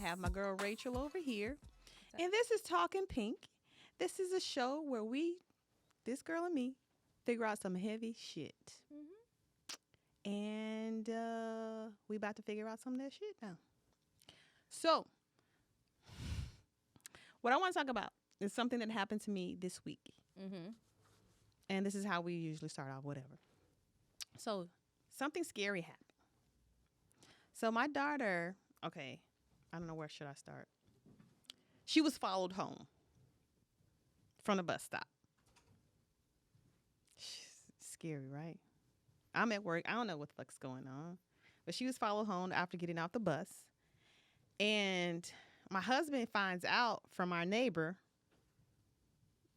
have my girl Rachel over here. And this is Talking Pink. This is a show where this girl and me, figure out some heavy shit. And we about to figure out some of that shit now. So, what I want to talk about is something that happened to me this week. And this is how we usually start off, whatever. So, something scary happened. So, my daughter, okay, I don't know, where should I start? She was followed home from the bus stop. Scary, right? I'm at work. I don't know what the fuck's going on. But she was followed home after getting off the bus. And my husband finds out from our neighbor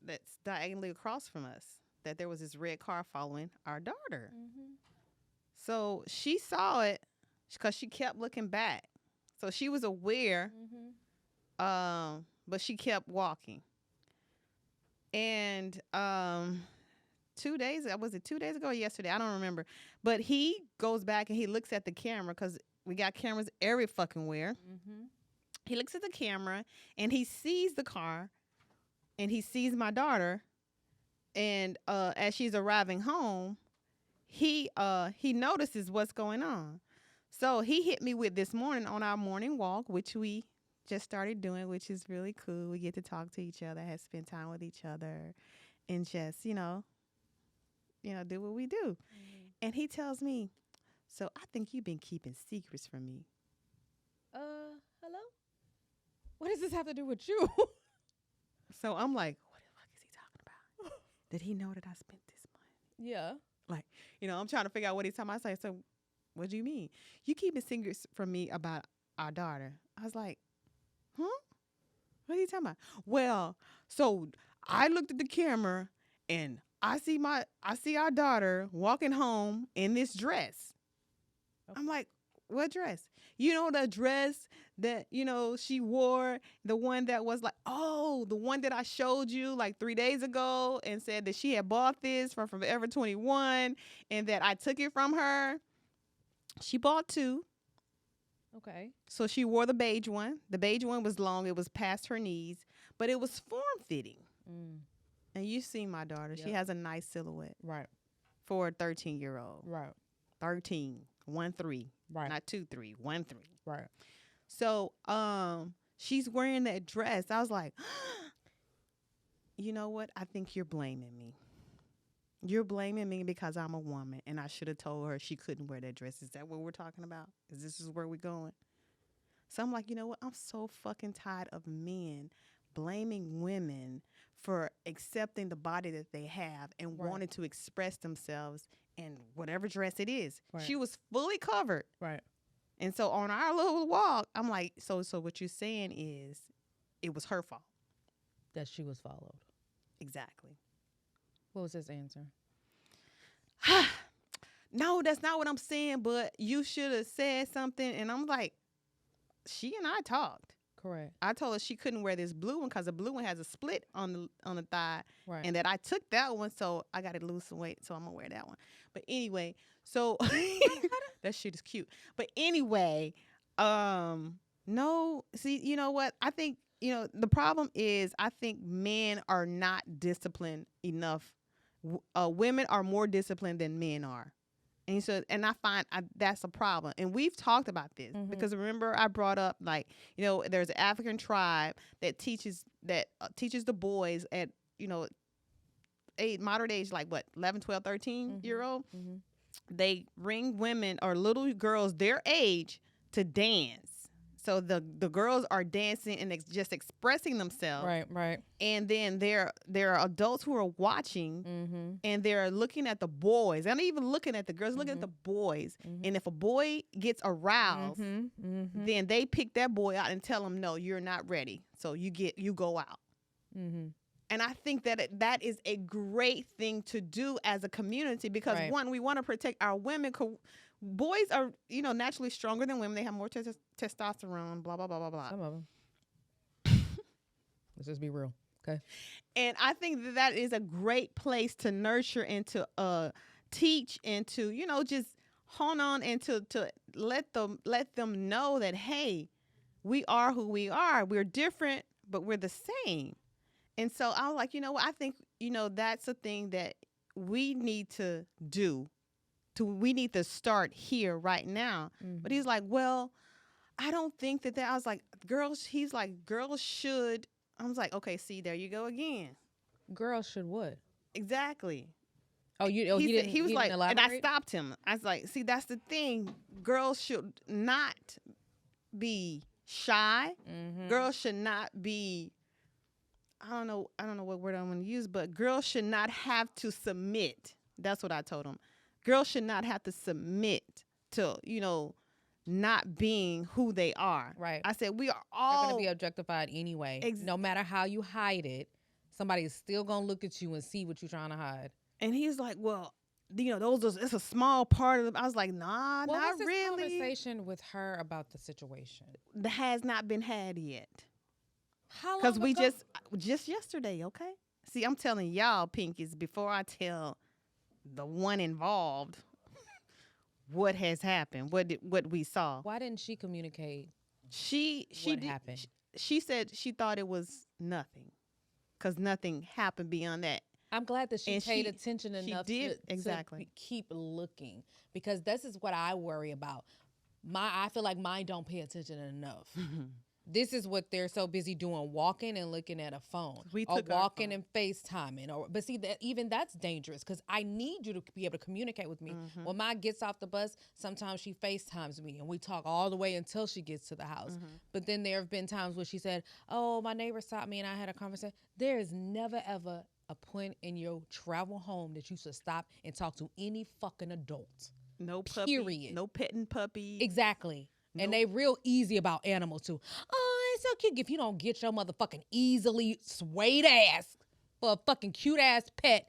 that's diagonally across from us that there was this red car following our daughter. So she saw it because she kept looking back. So she was aware, but she kept walking. And 2 days, was it 2 days ago or yesterday? I don't remember. But he goes back and he looks at the camera because we got cameras every fucking where. He looks at the camera and he sees the car and he sees my daughter. And as she's arriving home, he notices what's going on. So he hit me with this morning on our morning walk, which we just started doing, which is really cool. We get to talk to each other, have spend time with each other, and just, do what we do. And he tells me, so I think you've been keeping secrets from me. Hello? What does this have to do with you? So I'm like, what the fuck is he talking about? Did he know that I spent this money? Yeah. Like, I'm trying to figure out what he's talking about. I say, so what do you mean? You keeping secrets from me about our daughter. I was like, huh? What are you talking about? Well, so I looked at the camera and I see our daughter walking home in this dress. Okay. I'm like, what dress? You know, the dress that, she wore, the one that was like, the one that I showed you like 3 days ago and said that she had bought this from Forever 21 and that I took it from her. She bought two. Okay. So she wore the beige one. The beige one was long. It was past her knees, but it was form-fitting. And you see my daughter. Yep. She has a nice silhouette. Right. For a 13-year-old. Right. 13. 1-3. Right. Not 2-3. 1-3. Right. So she's wearing that dress. I was like, you know what? I think you're blaming me. You're blaming me because I'm a woman, and I should have told her she couldn't wear that dress. Is that what we're talking about? Is this where we're going? So I'm like, you know what? I'm so fucking tired of men blaming women for accepting the body that they have and wanting to express themselves in whatever dress it is. Right. She was fully covered. Right. And so on our little walk, I'm like, so what you're saying is it was her fault. That she was followed. Exactly. What was his answer? No, that's not what I'm saying, but you should have said something. And I'm like, she and I talked. Correct. I told her she couldn't wear this blue one because the blue one has a split on the thigh. Right. And that I took that one, so I got to lose some weight, so I'm going to wear that one. But anyway, so that shit is cute. But anyway, no, see, you know what? I think, the problem is I think men are not disciplined enough. Women are more disciplined than men are. And I find that's a problem. And we've talked about this because remember I brought up there's an African tribe that teaches the boys at, moderate age, like what, 11, 12, 13-year-old. They bring women or little girls their age to dance. So the girls are dancing and just expressing themselves. Right. And then there are adults who are watching and they're looking at the boys. They're not even looking at the girls, looking at the boys. And if a boy gets aroused, then they pick that boy out and tell him, no, you're not ready. So you go out. And I think that is a great thing to do as a community because one, we want to protect our women. Boys are, naturally stronger than women. They have more testosterone, blah, blah, blah, blah, blah. Some of them. Let's just be real. Okay. And I think that is a great place to nurture and to teach and to, just hone on and to let them know that, hey, we are who we are. We're different, but we're the same. And so I was like, you know what? I think, that's a thing that we need to do. We need to start here right now. But he's like, well, I don't think that. I was like, he's like, girls should. I was like, okay, see, there you go again. Girls should what? Exactly. He was like, didn't elaborate? and I stopped him. I was like, see, that's the thing. Girls should not be shy. Girls should not be, I don't know what word I'm going to use, but girls should not have to submit. That's what I told him. Girls should not have to submit to, not being who they are. Right. I said, we are all going to be objectified anyway. No matter how you hide it, somebody is still going to look at you and see what you're trying to hide. And he's like, well, it's a small part of them. I was like, nah, not really. What was this conversation with her about the situation? That has not been had yet. How long ago? Because we just yesterday, okay? See, I'm telling y'all, Pinkies, before I tell the one involved what has happened, what we saw. Why didn't she communicate? What happened? She said she thought it was nothing, because nothing happened beyond that. I'm glad that she paid attention enough to keep looking, because this is what I worry about. I feel like mine don't pay attention enough. This is what they're so busy doing, walking and looking at a phone, or walking and FaceTiming. But see, even that's dangerous, because I need you to be able to communicate with me. When Ma gets off the bus, sometimes she FaceTimes me, and we talk all the way until she gets to the house. But then there have been times where she said, oh, my neighbor stopped me and I had a conversation. There is never, ever a point in your travel home that you should stop and talk to any fucking adult. No puppy. Period. No petting puppies. Exactly. Nope. And they real easy about animals too. Oh, it's so cute. If you don't get your motherfucking easily swayed ass for a fucking cute ass pet,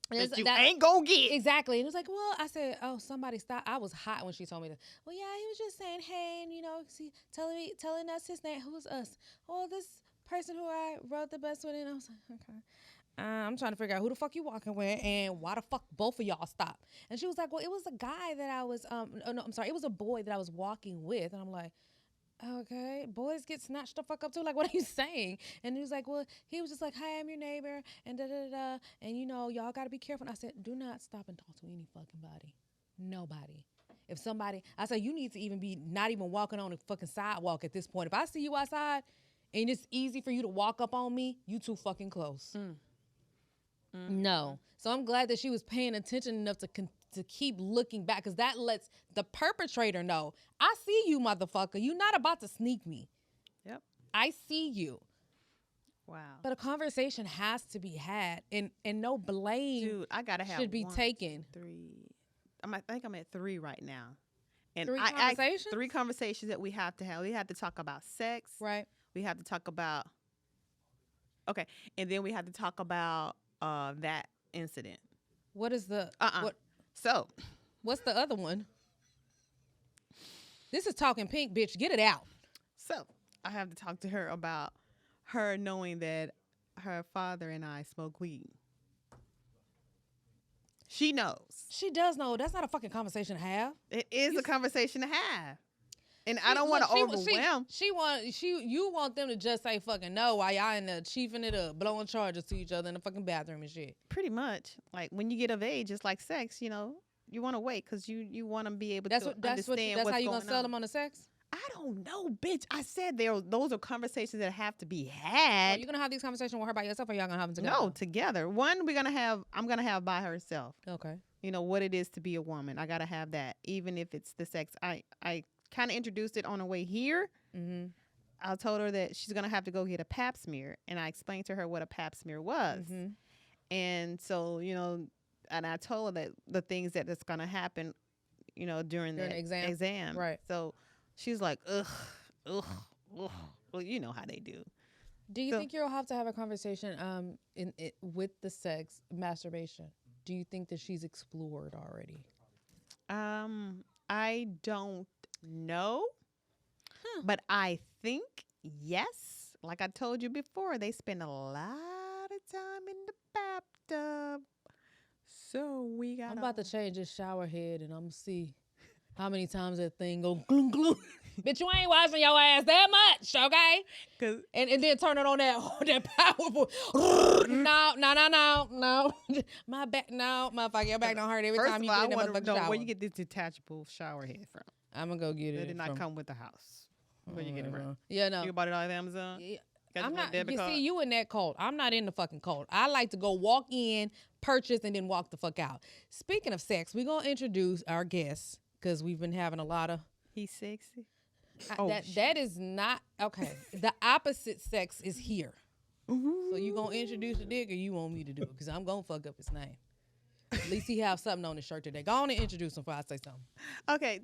that you ain't gonna get. Exactly. And it was like, well, I said, oh, somebody stop. I was hot when she told me that. Well, yeah, he was just saying, hey, and telling us his name. Who's us? Oh, this person who I rode the bus with. And I was like, okay. I'm trying to figure out who the fuck you walking with and why the fuck both of y'all stopped. And she was like, well, it was a guy that I was, it was a boy that I was walking with. And I'm like, okay, boys get snatched the fuck up too. Like, what are you saying? And he was like, well, he was just like, hi, I'm your neighbor, and da-da-da-da. And, y'all got to be careful. And I said, do not stop and talk to any fucking body. Nobody. If somebody, I said, you need to even be not even walking on a fucking sidewalk at this point. If I see you outside and it's easy for you to walk up on me, you too fucking close. No. So I'm glad that she was paying attention enough to keep looking back, because that lets the perpetrator know, I see you, motherfucker. You're not about to sneak me. Yep. I see you. Wow. But a conversation has to be had, and no blame Dude, I gotta have should be taken. 3. I think I'm at 3 right now. And 3 conversations? 3 conversations that we have to have. We have to talk about sex. Right. We have to talk about, okay. And then we have to talk about that incident. What is the So what's the other one? This is Talking Pink, bitch. Get it out. So I have to talk to her about her knowing that her father and I smoke weed. She knows. She does know. That's not a fucking conversation to have. It is a conversation to have. And I don't want to overwhelm. You want them to just say fucking no while y'all in there chiefing it up, blowing charges to each other in the fucking bathroom and shit. Pretty much. Like, when you get of age, it's like sex, you want to wait because you want to be able to understand what's going on. That's how you going to sell them on the sex? I don't know, bitch. I said those are conversations that have to be had. Are you going to have these conversations with her by yourself, or y'all going to have them together? No, together. One, I'm going to have by herself. Okay. What it is to be a woman. I got to have that. Even if it's the sex. I kind of introduced it on her way here. Mm-hmm. I told her that she's going to have to go get a pap smear. And I explained to her what a pap smear was. Mm-hmm. And so, and I told her that the things that's going to happen, during the exam. Right. So she's like, ugh. Well, you know how they do. Do you think you'll have to have a conversation with the sex, masturbation? Do you think that she's explored already? I don't know, but I think yes. Like I told you before, they spend a lot of time in the bathtub. So I'm about to change this shower head, and I'm gonna see how many times that thing go gloom gloom. Bitch, you ain't washing your ass that much, okay? 'Cause And then turn it on that powerful. No. My back, no, motherfucker, your back don't hurt every first time of you all, get I in the want to motherfucking know shower. where you get this detachable shower head from. I'm gonna go get it. It did not come with the house. Where you get it from? Yeah, no. You bought it on Amazon? Yeah. Got I'm your not. debit You card? see, you in that cult. I'm not in the fucking cult. I like to go walk in, purchase, and then walk the fuck out. Speaking of sex, we're gonna introduce our guests because we've been having a lot of. He's sexy. That is not okay. The opposite sex is here. So you gonna introduce the dick, or you want me to do it? Because I'm gonna fuck up his name. At least he have something on his shirt today. Go on and introduce him before I say something. Okay.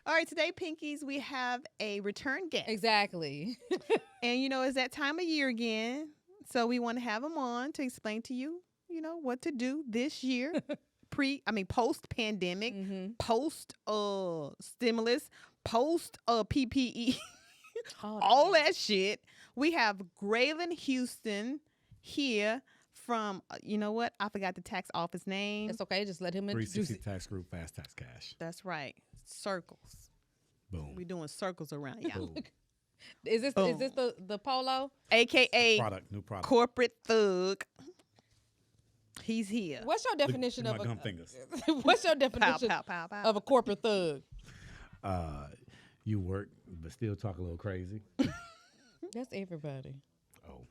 All right, today, Pinkies, we have a return guest. Exactly. And, it's that time of year again. So we want to have him on to explain to you, what to do this year. Post-pandemic, post-stimulus, post-PPE, all that shit. We have Graylen Houston here from, you know what? I forgot the tax office name. That's okay. Just let him introduce 360 it. Tax Group, Fast Tax Cash. That's right. Circles. Boom. We doing circles around y'all. Boom. Is this the polo? AKA New product. corporate thug. He's here. What's your definition Look of at my gum fingers. What's your Pow, definition pow, pow, pow. of a corporate thug? You work, but still talk a little crazy. That's everybody. Oh.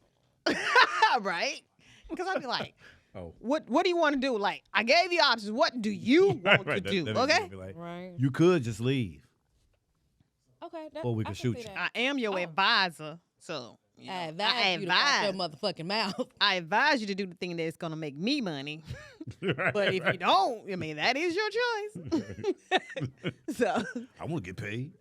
Right? Because I'd be like, Oh. what do you want to do? Like, I gave you options. What do you want to do? That Okay? would be like, Right. you could just leave. Okay. Or we I can see shoot you. that. I am your advisor. So, I advise you to watch your motherfucking mouth. I advise you to do the thing that's going to make me money. Right, But if you don't, that is your choice. So, I want to get paid.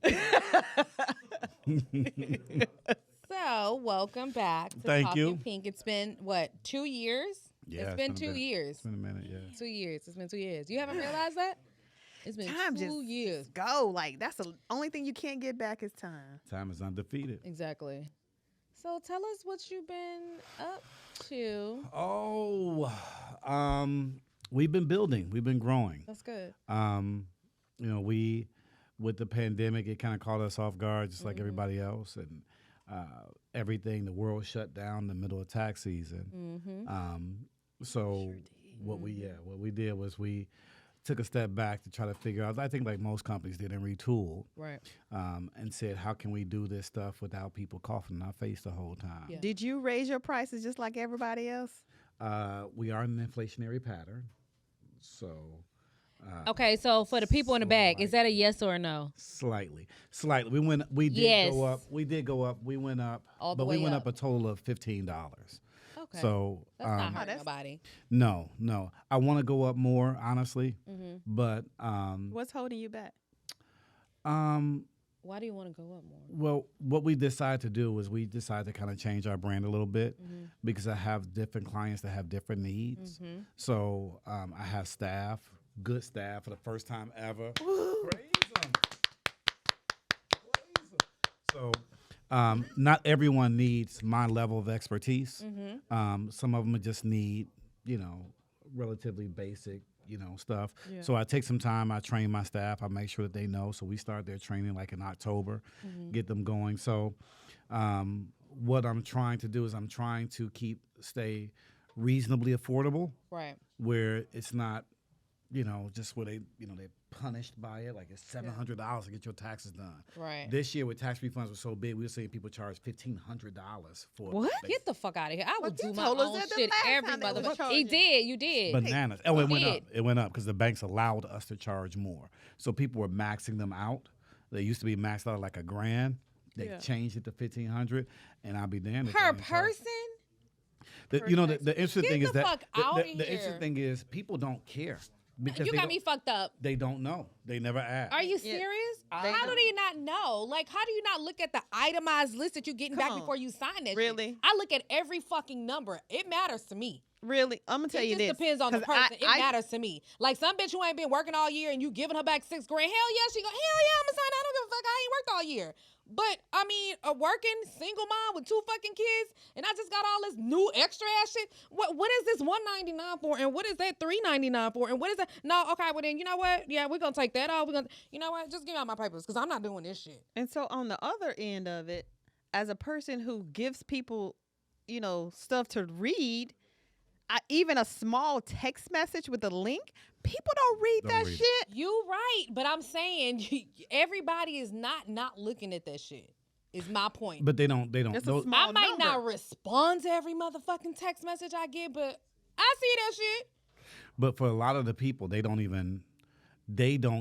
So, welcome back to Thank you. TALKinPINk. It's been, what, 2 years? Yeah, it's been a 2 minute. years. It's been a minute, yeah. 2 years. It's been 2 years. You haven't realized that? It's been time 2 just years. go. Like, that's the only thing you can't get back is time. Time is undefeated. Exactly. So, tell us what you've been up to. Oh, we've been building. We've been growing. That's good. We, with the pandemic, it kind of caught us off guard, just like everybody else, and everything. The world shut down in the middle of tax season. So what we did was we took a step back to try to figure out. I think like most companies did, and retooled. Right. And said, how can we do this stuff without people coughing in our face the whole time? Yeah. Did you raise your prices just like everybody else? We are in an inflationary pattern, so. Okay, so for the people in the back, is that a yes or a no? Slightly. We did Yes. go up. We did go up. We went up. All the but we way went up. up a total of $15. Okay. So That's not hurting that's- nobody. no. I want to go up more, honestly. But What's holding you back? Why do you want to go up more? well, what we decided to do was we decided to kind of change our brand a little bit because I have different clients that have different needs. So I have staff, good staff for the first time ever. Praise 'em. So not everyone needs my level of expertise. Some of them just need, relatively basic, stuff. Yeah. So I take some time. I train my staff. I make sure that they know. So we start their training like in October, get them going. So what I'm trying to do is I'm trying to stay reasonably affordable, Right. where it's not, just where they're punished by it. Like it's $700 to get your taxes done. Right. This year, with tax refunds were so big, we were seeing people charge $1,500 for What? Get the fuck out of here. I would But you do my told us own that the shit last every time they was motherfucker. charging. He did. You did. bananas. Oh, it went did. up. It went up because the banks allowed us to charge more. So people were maxing them out. They used to be maxed out like $1,000. They Yeah. changed it to $1,500, and I'll be damned if Per they didn't charge. person? The interesting Get thing the is that fuck the outta interesting here. thing is people don't care because You they got me fucked up. They don't know. They never ask. Are you Yeah. serious? They How know. do they not know? Like, how do you not look at the itemized list that you're getting Come back on. before you sign that Really? shit? I look at every fucking number. It matters to me. Really? I'm going to tell It you just this. depends on the 'cause person. It I- matters to me. Like some bitch who ain't been working all year and you giving her back $6,000. Hell yeah, she go, hell yeah, I'm gonna sign. I don't give a fuck. I ain't worked all year. But I mean, a working single mom with 2 fucking kids, and I just got all this new extra ass shit. What is this $199 for, and what is that $399 for, and what is that? No, okay, well then you know what? Yeah, we're gonna take that off. You know what? Just give me out my papers because I'm not doing this shit. And so on the other end of it, as a person who gives people, stuff to read, even a small text message with a link, people don't read that shit. You right, but I'm saying everybody is not looking at that shit. Is my point. But they don't. It's a small I might number. not respond to every motherfucking text message I get, but I see that shit. But for a lot of the people, they don't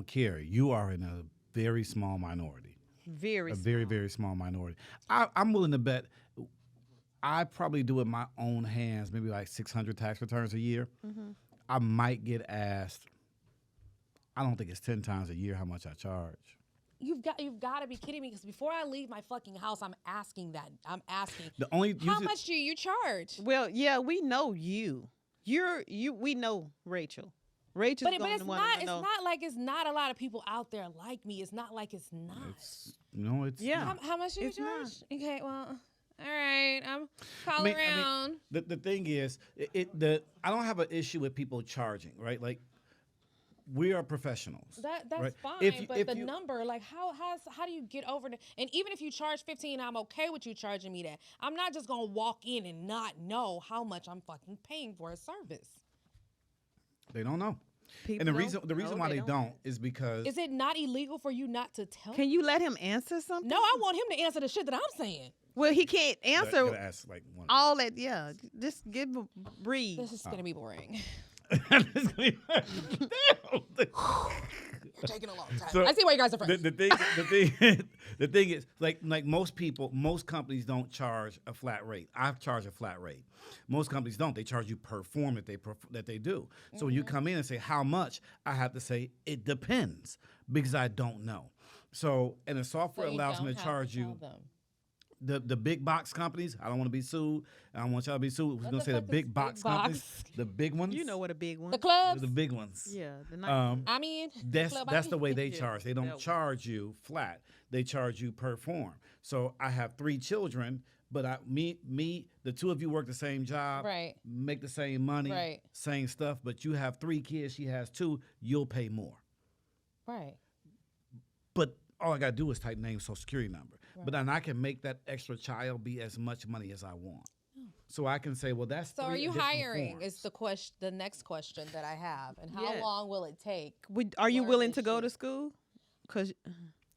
care. You are in a very small minority. Very small minority. I'm willing to bet I probably do it my own hands, maybe like 600 tax returns a year. Mm-hmm. I might get asked, I don't think it's 10 times a year how much I charge. You've got to be kidding me, because before I leave my fucking house, I'm asking that. How much do you charge? Well, yeah, we know you. We know Rachel. Rachel's but it's not like it's not a lot of people out there like me. It's not like it's not. How much do you charge? Not. Okay, well, all right, I'm calling around. The thing is, I don't have an issue with people charging, right? Like, we are professionals. That's right? fine, but the number, like, how do you get over it? And even if you charge $15, I'm okay with you charging me that. I'm not just gonna walk in and not know how much I'm fucking paying for a service. They don't know. People and the reason why they don't is because... Is it not illegal for you not to tell Can you let him answer something? No, I want him to answer the shit that I'm saying. Well, he can't answer gotta ask, like, one. all that. Yeah, just give him breathe. This is going to be boring. You're taking a long time. So I see why you guys are friends. The thing is, like most companies don't charge a flat rate. I charge a flat rate. Most companies don't. They charge you per form that they do. So when you come in and say how much, I have to say it depends because I don't know. So and the software allows me to charge you. The big box companies, I don't want to be sued. I don't want y'all to be sued. We're going to say the big box companies. The big ones. You know what a big one. The clubs. The big ones. Yeah. That's the way they charge. They don't charge you flat. They charge you per form. So I have 3 children, but the 2 of you work the same job, right? Make the same money, right? Same stuff, but you have 3 kids, she has 2, you'll pay more. Right. But all I got to do is type name, social security number. Right. But then I can make that extra child be as much money as I want. So I can say, well, that's so. Are you hiring? Forms. Is the next question that I have, and how long will it take? Are you willing to go to school?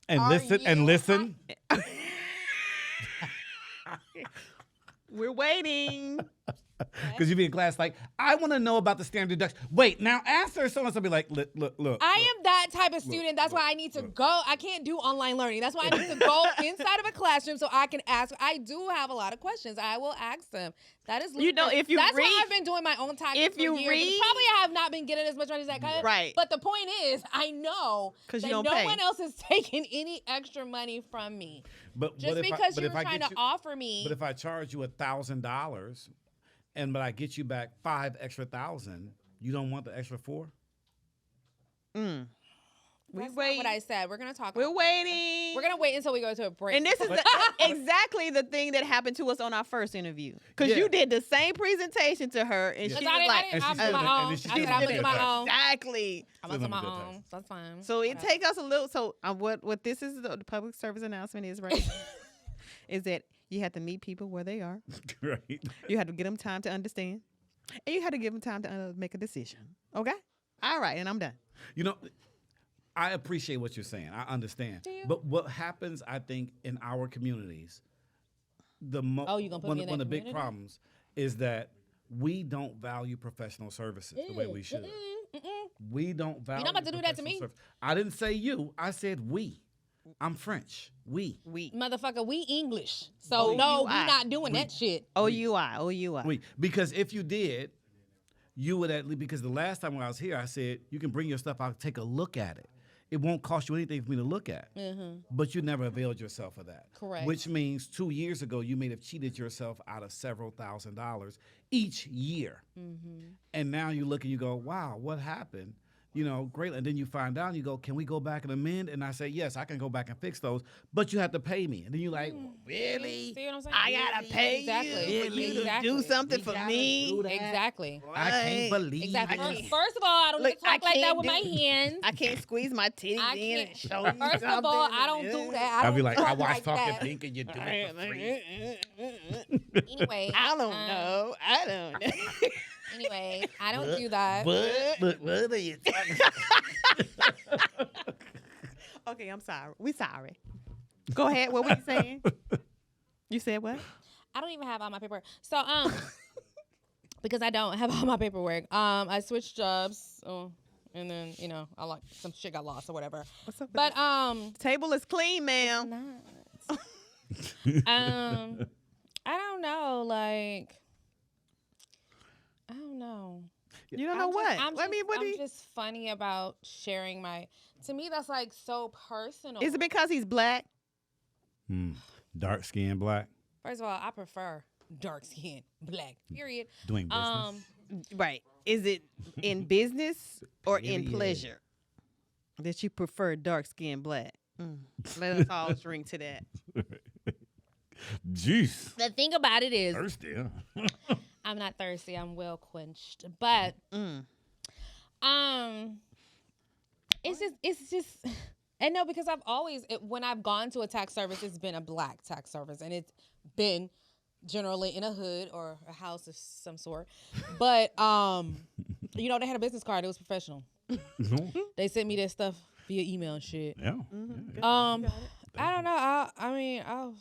Listen. We're waiting. Because you be in class like, I want to know about the standard deduction. Wait, now answer so and so. Be like, look. I am that type of student. That's why I need to go. I can't do online learning. That's why I need to go inside of a classroom so I can ask. I do have a lot of questions. I will ask them. That is, that's why I've been doing my own typing for years. Probably I have not been getting as much money as I could. Right. But the point is, I know that no one else is taking any extra money from me. But just because you were trying to offer me. But if I charge you $1,000, but I get you back 5 extra thousand, you don't want the extra 4? That's not what I said. We're gonna talk. We're waiting. We're gonna wait until we go to a break. And this is exactly the thing that happened to us on our first interview. Because you did the same presentation to her, and she was like, "I'm on my own." I said, "I'm gonna do my own." Exactly. I'm gonna do my own. That's fine. So it take us a little. So what this is the public service announcement is right is that you have to meet people where they are. Right. You have to give them time to understand, and you have to give them time to make a decision. Okay. All right, and I'm done. I appreciate what you're saying. I understand. But what happens, I think, in our communities, one of the big problems is that we don't value professional services the way we should. We don't value. You're not about to do that to me. I didn't say you. I said we. I'm French. We. Motherfucker, we English. So we not doing that shit. OUI. We. Because if you did, you would at least, because the last time when I was here, I said, you can bring your stuff, I'll take a look at it. It won't cost you anything for me to look at. Mm-hmm. But you never availed yourself of that. Correct. Which means 2 years ago, you may have cheated yourself out of several $1,000s each year. Mm-hmm. And now you look and you go, wow, what happened? Graylen. And then you find out, and you go, can we go back and amend? And I say, yes, I can go back and fix those, but you have to pay me. And then you're like, really? See what I'm saying? I gotta pay Exactly. you for you to Exactly. do something for me. Exactly. I can't believe Exactly. it. First of all, I don't Look, get to talk I like that can't with my do- hands. I can't squeeze my titties I in and can't. show you something. First of all, I don't do that. I I'll don't be like, talk I watch like that. TALKinPInk and you do it for free. Anyway, I don't know. I don't know. Anyway, I don't do that. What are you talking Okay, I'm sorry. We sorry. Go ahead. What were you saying? You said what? I don't even have all my paperwork. So because I don't have all my paperwork. I switched jobs. And then, I like some shit got lost or whatever. What's up? But Table is clean, ma'am. not. I don't know, like I don't know. You don't know what? I'm I'm just funny about sharing my. To me, that's like so personal. Is it because he's black? Dark skin, black. First of all, I prefer dark skin, black. Period. Doing business. Right. Is it in business or in Period. pleasure that you prefer dark skin, black? Let us all drink to that. Juice. The thing about it is, Thirsty, huh? I'm not thirsty. I'm well quenched, but it's just. And no, because I've always, when I've gone to a tax service, it's been a black tax service, and it's been generally in a hood or a house of some sort. But they had a business card. It was professional. They sent me this stuff via email and shit. Yeah. I don't know.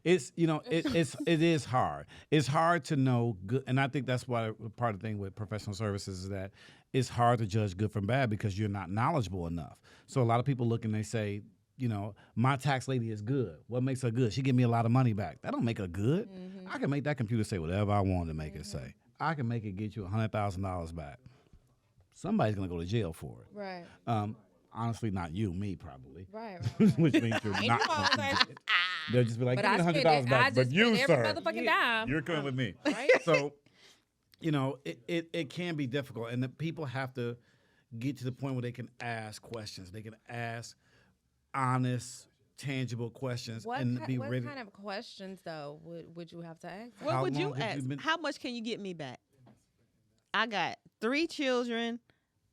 It's it is hard. It's hard to know good, and I think that's why part of the thing with professional services is that it's hard to judge good from bad because you're not knowledgeable enough. So a lot of people look and they say, my tax lady is good. What makes her good? She give me a lot of money back. That don't make her good. I can make that computer say whatever I want to make it say. I can make it get you $100,000 back. Somebody's gonna go to jail for it. Right. Honestly, not you, me probably. Right. Which means you're not going to get it. They'll just be like, give me $100 back. But you, sir, motherfucking dime. you're coming with me. Right? So, it can be difficult. And the people have to get to the point where they can ask questions. They can ask honest, tangible questions. What and be what ready. kind of questions, though, would you have to ask? What How would you long have you ask? been- How much can you get me back? I got 3 children.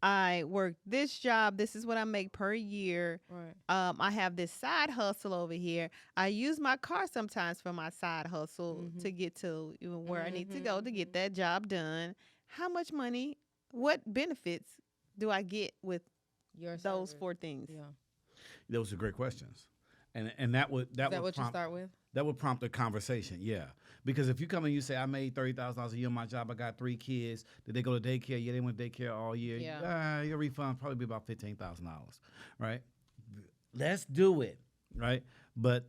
I work this job. This is what I make per year. Right. I have this side hustle over here. I use my car sometimes for my side hustle to get to where I need to go to get that job done. How much money? What benefits do I get with Your those service. 4 things? Yeah. Those are great questions. And that would Is that would what you prompt, start with? that would prompt a conversation, yeah. Because if you come and you say, I made $30,000 a year on my job, I got 3 kids. Did they go to daycare? Yeah, they went to daycare all year. Yeah. Your refund probably be about $15,000, right? Let's do it, right? But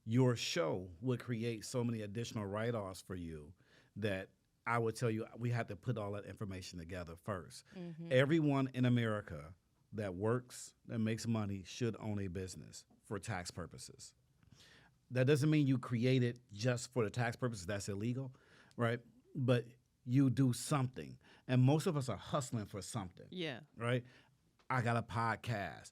your show would create so many additional write-offs for you that I would tell you we have to put all that information together first. Everyone in America that works, that makes money, should own a business for tax purposes. That doesn't mean you create it just for the tax purposes. That's illegal, right? But you do something. And most of us are hustling for something, Yeah. right? I got a podcast.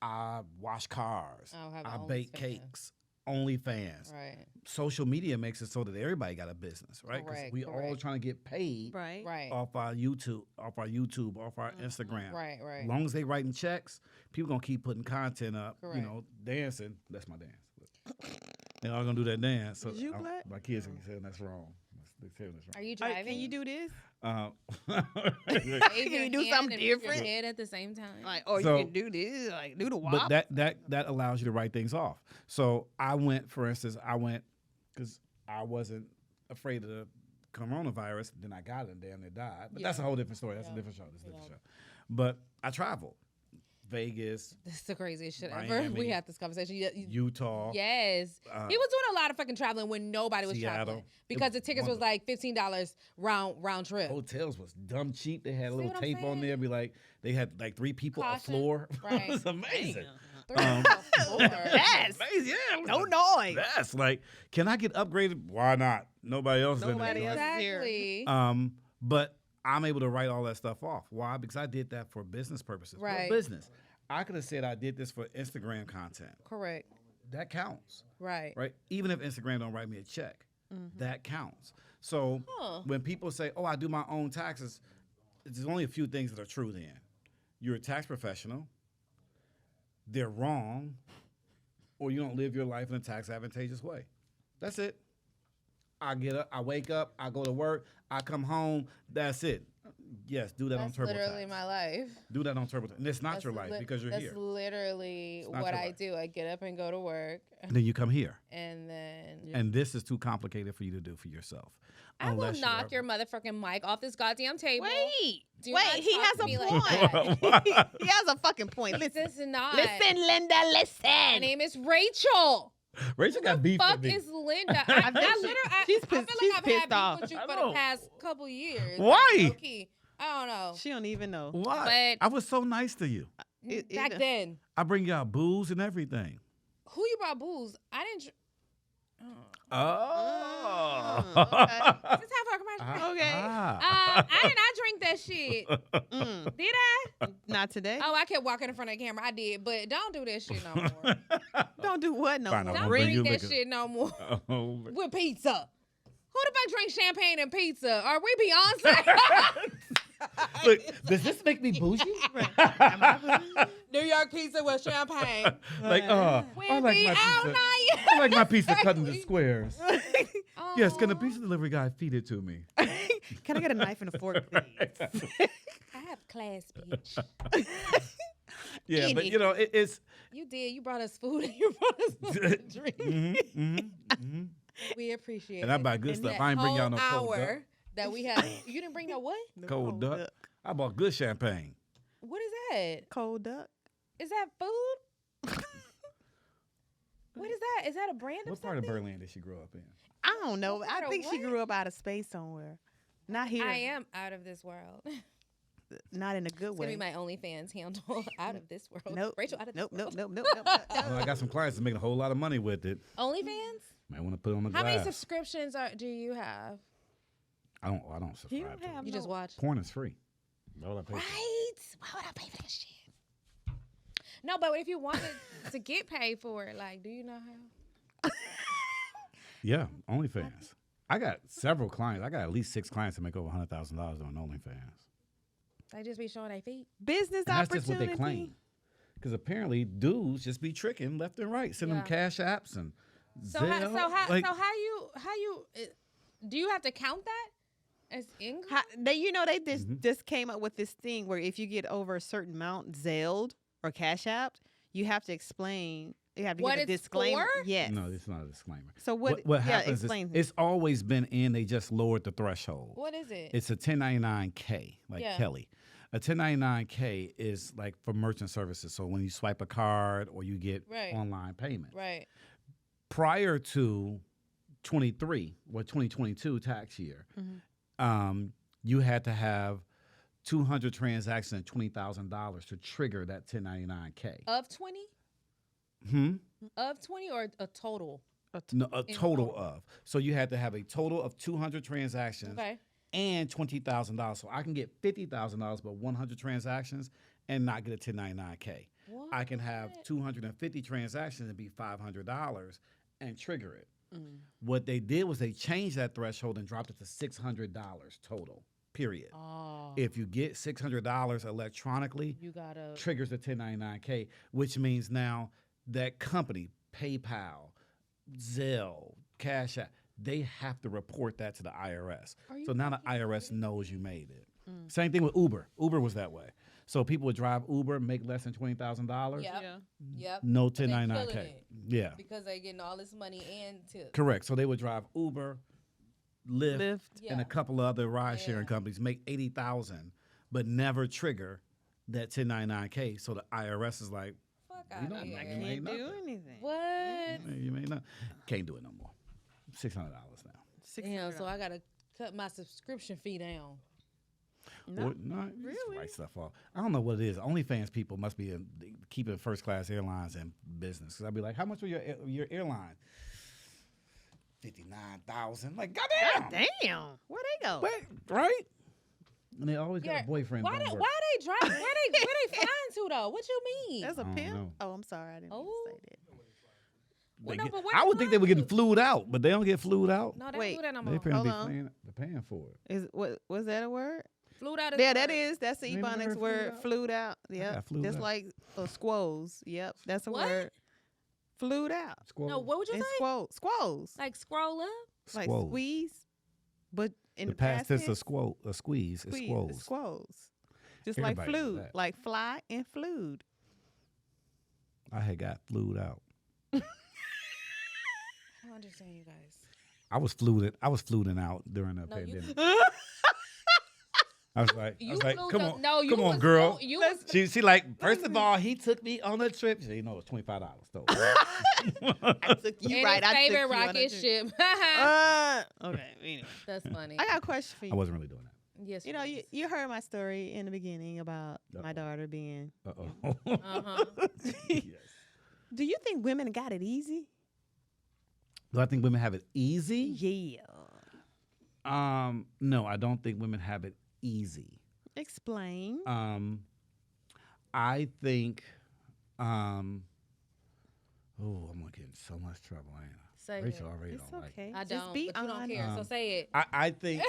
I wash cars. I bake cakes. OnlyFans. Right. Social media makes it so that everybody got a business, right? Because we all trying to get paid Right. Right. off our YouTube, off our Instagram. Right. Right. As long as they writing checks, people gonna keep putting content up. Correct. Dancing. That's my dance. They all gonna do that dance. So Is you black? my kids can say that's wrong. They say that's Are wrong. you driving? Can you do this? Wave Can your you do hand something and move your different? head at the same time. Like, or So- you can do this, like do the wop. But that allows you to write things off. So I went, for instance, because I wasn't afraid of the coronavirus. Then I got it and damn near died. But that's a whole different story. That's a different show. That's a different show. But I traveled. Vegas, This is the craziest shit ever. Miami, We had this conversation. Utah. Yes. He was doing a lot of fucking traveling when nobody was Seattle. traveling. Because the tickets was like $15 round trip. Hotels was dumb cheap. They had a little what I'm tape on saying? there. Be like, they had like 3 people a Caution. floor. Right. It was amazing. Yes. Amazing. Yeah, it was No noise. That's like, can I get upgraded? Why not? Nobody else. is in it, Nobody right? else. Exactly. But I'm able to write all that stuff off. Why? Because I did that for business purposes. Right. What business? I could have said I did this for Instagram content. Correct. That counts. Right. Right? Even if Instagram don't write me a check, that counts. So when people say, oh, I do my own taxes, there's only a few things that are true then. You're a tax professional, they're wrong, or you don't live your life in a tax advantageous way. That's it. I get up, I wake up, I go to work, I come home, that's it. Yes, do that on TurboTax. That's literally my life. Do that on TurboTax. And it's not your life because you're here. That's literally what I do. I get up and go to work. And then you come here. And then... And this is too complicated for you to do for yourself. I will knock your motherfucking mic off this goddamn table. Wait, he has a point. Like He has a fucking point. Listen, this is not. Listen, Linda, listen. My name is Rachel. Rachel got beef with me. Fuck is Linda? I feel like I've had off. beef with you for the past couple years. Why? Okay. I don't know. She don't even know. Why? I was so nice to you. Back then. I bring y'all booze and everything. Who you brought booze? I didn't. Oh. Is this how far commercial? Okay. I did not drink that shit. Did I? Not today. Oh, I kept walking in front of the camera. I did, but don't do that shit no more. Don't do what no Fine, more. Don't drink that shit no more. With pizza. Who the fuck drink champagne and pizza? Are we Beyonce? Look, does this make me bougie? New York pizza with champagne. Like, I like my pizza. I like my pizza cut into squares. Yes, can the pizza delivery guy feed it to me? Can I get a knife and a fork, please? I have class, bitch. Yeah, but you know, it's. You did. You brought us food and you brought us drink. We appreciate it. And I buy good stuff. I ain't bring y'all no cold duck. That we have. You didn't bring no what? Cold duck. I bought good champagne. What is that? Cold duck. Is that food? What is that? Is that a brand of What part of Berlin did she grow up in? I don't know. I think she grew up out of space somewhere. Not here. I am out of this world. Not in a good It's way. gonna be my OnlyFans handle. Out of this world. Nope. Rachel, out of this world. Nope. Well, I got some clients that's making a whole lot of money with it. OnlyFans? Might want to put it on the How glass. many subscriptions do you have? I don't subscribe to it. You just watch. Porn is free. Why would I pay for it? Right? Why would I pay for this shit? No, but if you wanted to get paid for it, like, do you know how? Yeah, OnlyFans. I got several clients. I got at least 6 clients that make over $100,000 on OnlyFans. They just be showing their feet. Business And that's opportunity. just what they claim. Because apparently dudes just be tricking left and right, send them cash apps and So Zelle. how you do you have to count that as income? They just came up with this thing where if you get over a certain amount Zelled or Cash Apped, you have to explain. You have to What give a it's disclaimer. for? Yes. No, it's not a disclaimer. So what happens explain is it's always been in, they just lowered the threshold. What is it? It's a 1099K, like Kelly. A 1099K is like for merchant services. So when you swipe a card or you get online payments. Right. Prior to 2022 tax year, you had to have 200 transactions and $20,000 to trigger that 1099K. Of 20? Of 20 or a total? No, a total of. So you had to have a total of 200 transactions and $20,000. So I can get $50,000 but 100 transactions and not get a 1099K. What? I can have 250 transactions and be $500 and trigger it. What they did was they changed that threshold and dropped it to $600 total. Period. Oh. If you get $600 electronically, You gotta triggers the 1099K, which means now that company, PayPal, Zelle, Cash App, they have to report that to the IRS. So now the IRS knows you made it. Same thing with Uber. Uber was that way. So people would drive Uber, make less than $20,000. Yep. No But they 1099K. killing it. Yeah. Because they're getting all this money and tips. Correct. So they would drive Uber, Lyft, Yeah. and a couple of other ride sharing companies, make $80,000, but never trigger that 1099K. So the IRS is like, Fuck you out don't of here. Can't do anything. What? you may not. Can't do it no more. $600 now. Damn, so I gotta cut my subscription fee down. No, Not really? Just write stuff off. I don't know what it is. OnlyFans people must be keeping first class airlines in business. Because I'd be like, how much was your airline? $59,000. Like, goddamn. Damn. Where they go? Wait, right? And they always got a boyfriend. Why don't work. they driving? Where they flying to though? What you mean? That's a I don't pimp. know. Oh, I'm sorry, I didn't mean to say that. Well, They no, get- but where I they would think they were flying getting to? flued out, but they don't get flued out. No, they Wait, don't do that no They more. apparently Hold on. paying for it. Is what was that a word? Flew out. Yeah, that is. That's the You ain't never Ebonics heard word. flued Flued out. Yep. got flued Just out. like squoze. Yep. That's a What? word. Flued out. Squirrel. No, what would you And say? squoze. Like scroll up. Like Squoze. squeeze. But in The past tense of tense, squeeze is squoze. squoze. Just Everybody like knows flued. that. Like fly and flued. I had got flued out. I don't understand you guys. I was fluding out during the No, you- pandemic. I was like, flew come the- on, no, you come on, was girl. flew- you was- She like, first of all, he took me on a trip. She know it's $25 though. I took you And right. his I favorite took you on a rocket trip. ship. Okay. Anyway. That's funny. I got a question for you. I wasn't really doing that. Yes. You know, you heard my story in the beginning about my daughter being. Uh-oh. Uh-huh. Yes. Do you think women got it easy? Do I think women have it easy? Yeah. No, I don't think women have it easy. Explain. I think, I'm gonna get in so much trouble, ain't I? Say Rachel it. already It's don't like okay. it. I Just don't. be But you don't honest. care. So say it. I think,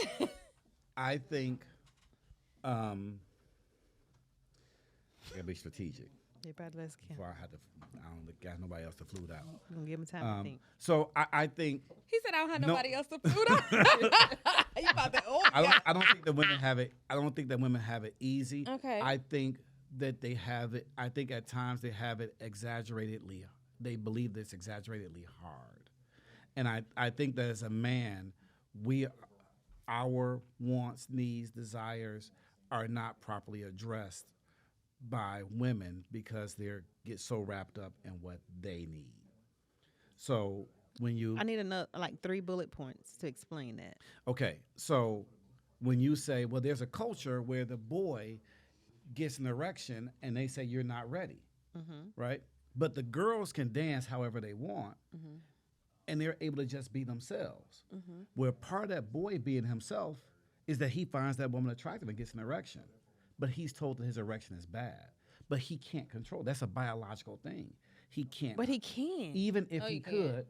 I gotta be strategic. Everybody, let's count. Before I don't got nobody else to flute out. I'm gonna give him time to think. So I think He said I don't have No. nobody else to food on. You about to? Oh, I don't think that women have it. I don't think that women have it easy. Okay. I think that they have it. I think at times they have it exaggeratedly. They believe that it's exaggeratedly hard, and I think that as a man, our wants, needs, desires are not properly addressed by women because they get so wrapped up in what they need. So when you I need another like 3 bullet points to explain that. Okay, so when you say, well, there's a culture where the boy gets an erection and they say you're not ready, right? But the girls can dance however they want, and they're able to just be themselves. Where part of that boy being himself is that he finds that woman attractive and gets an erection, but he's told that his erection is bad. But he can't control. That's a biological thing. He can't. But he can. Even if No, he you could,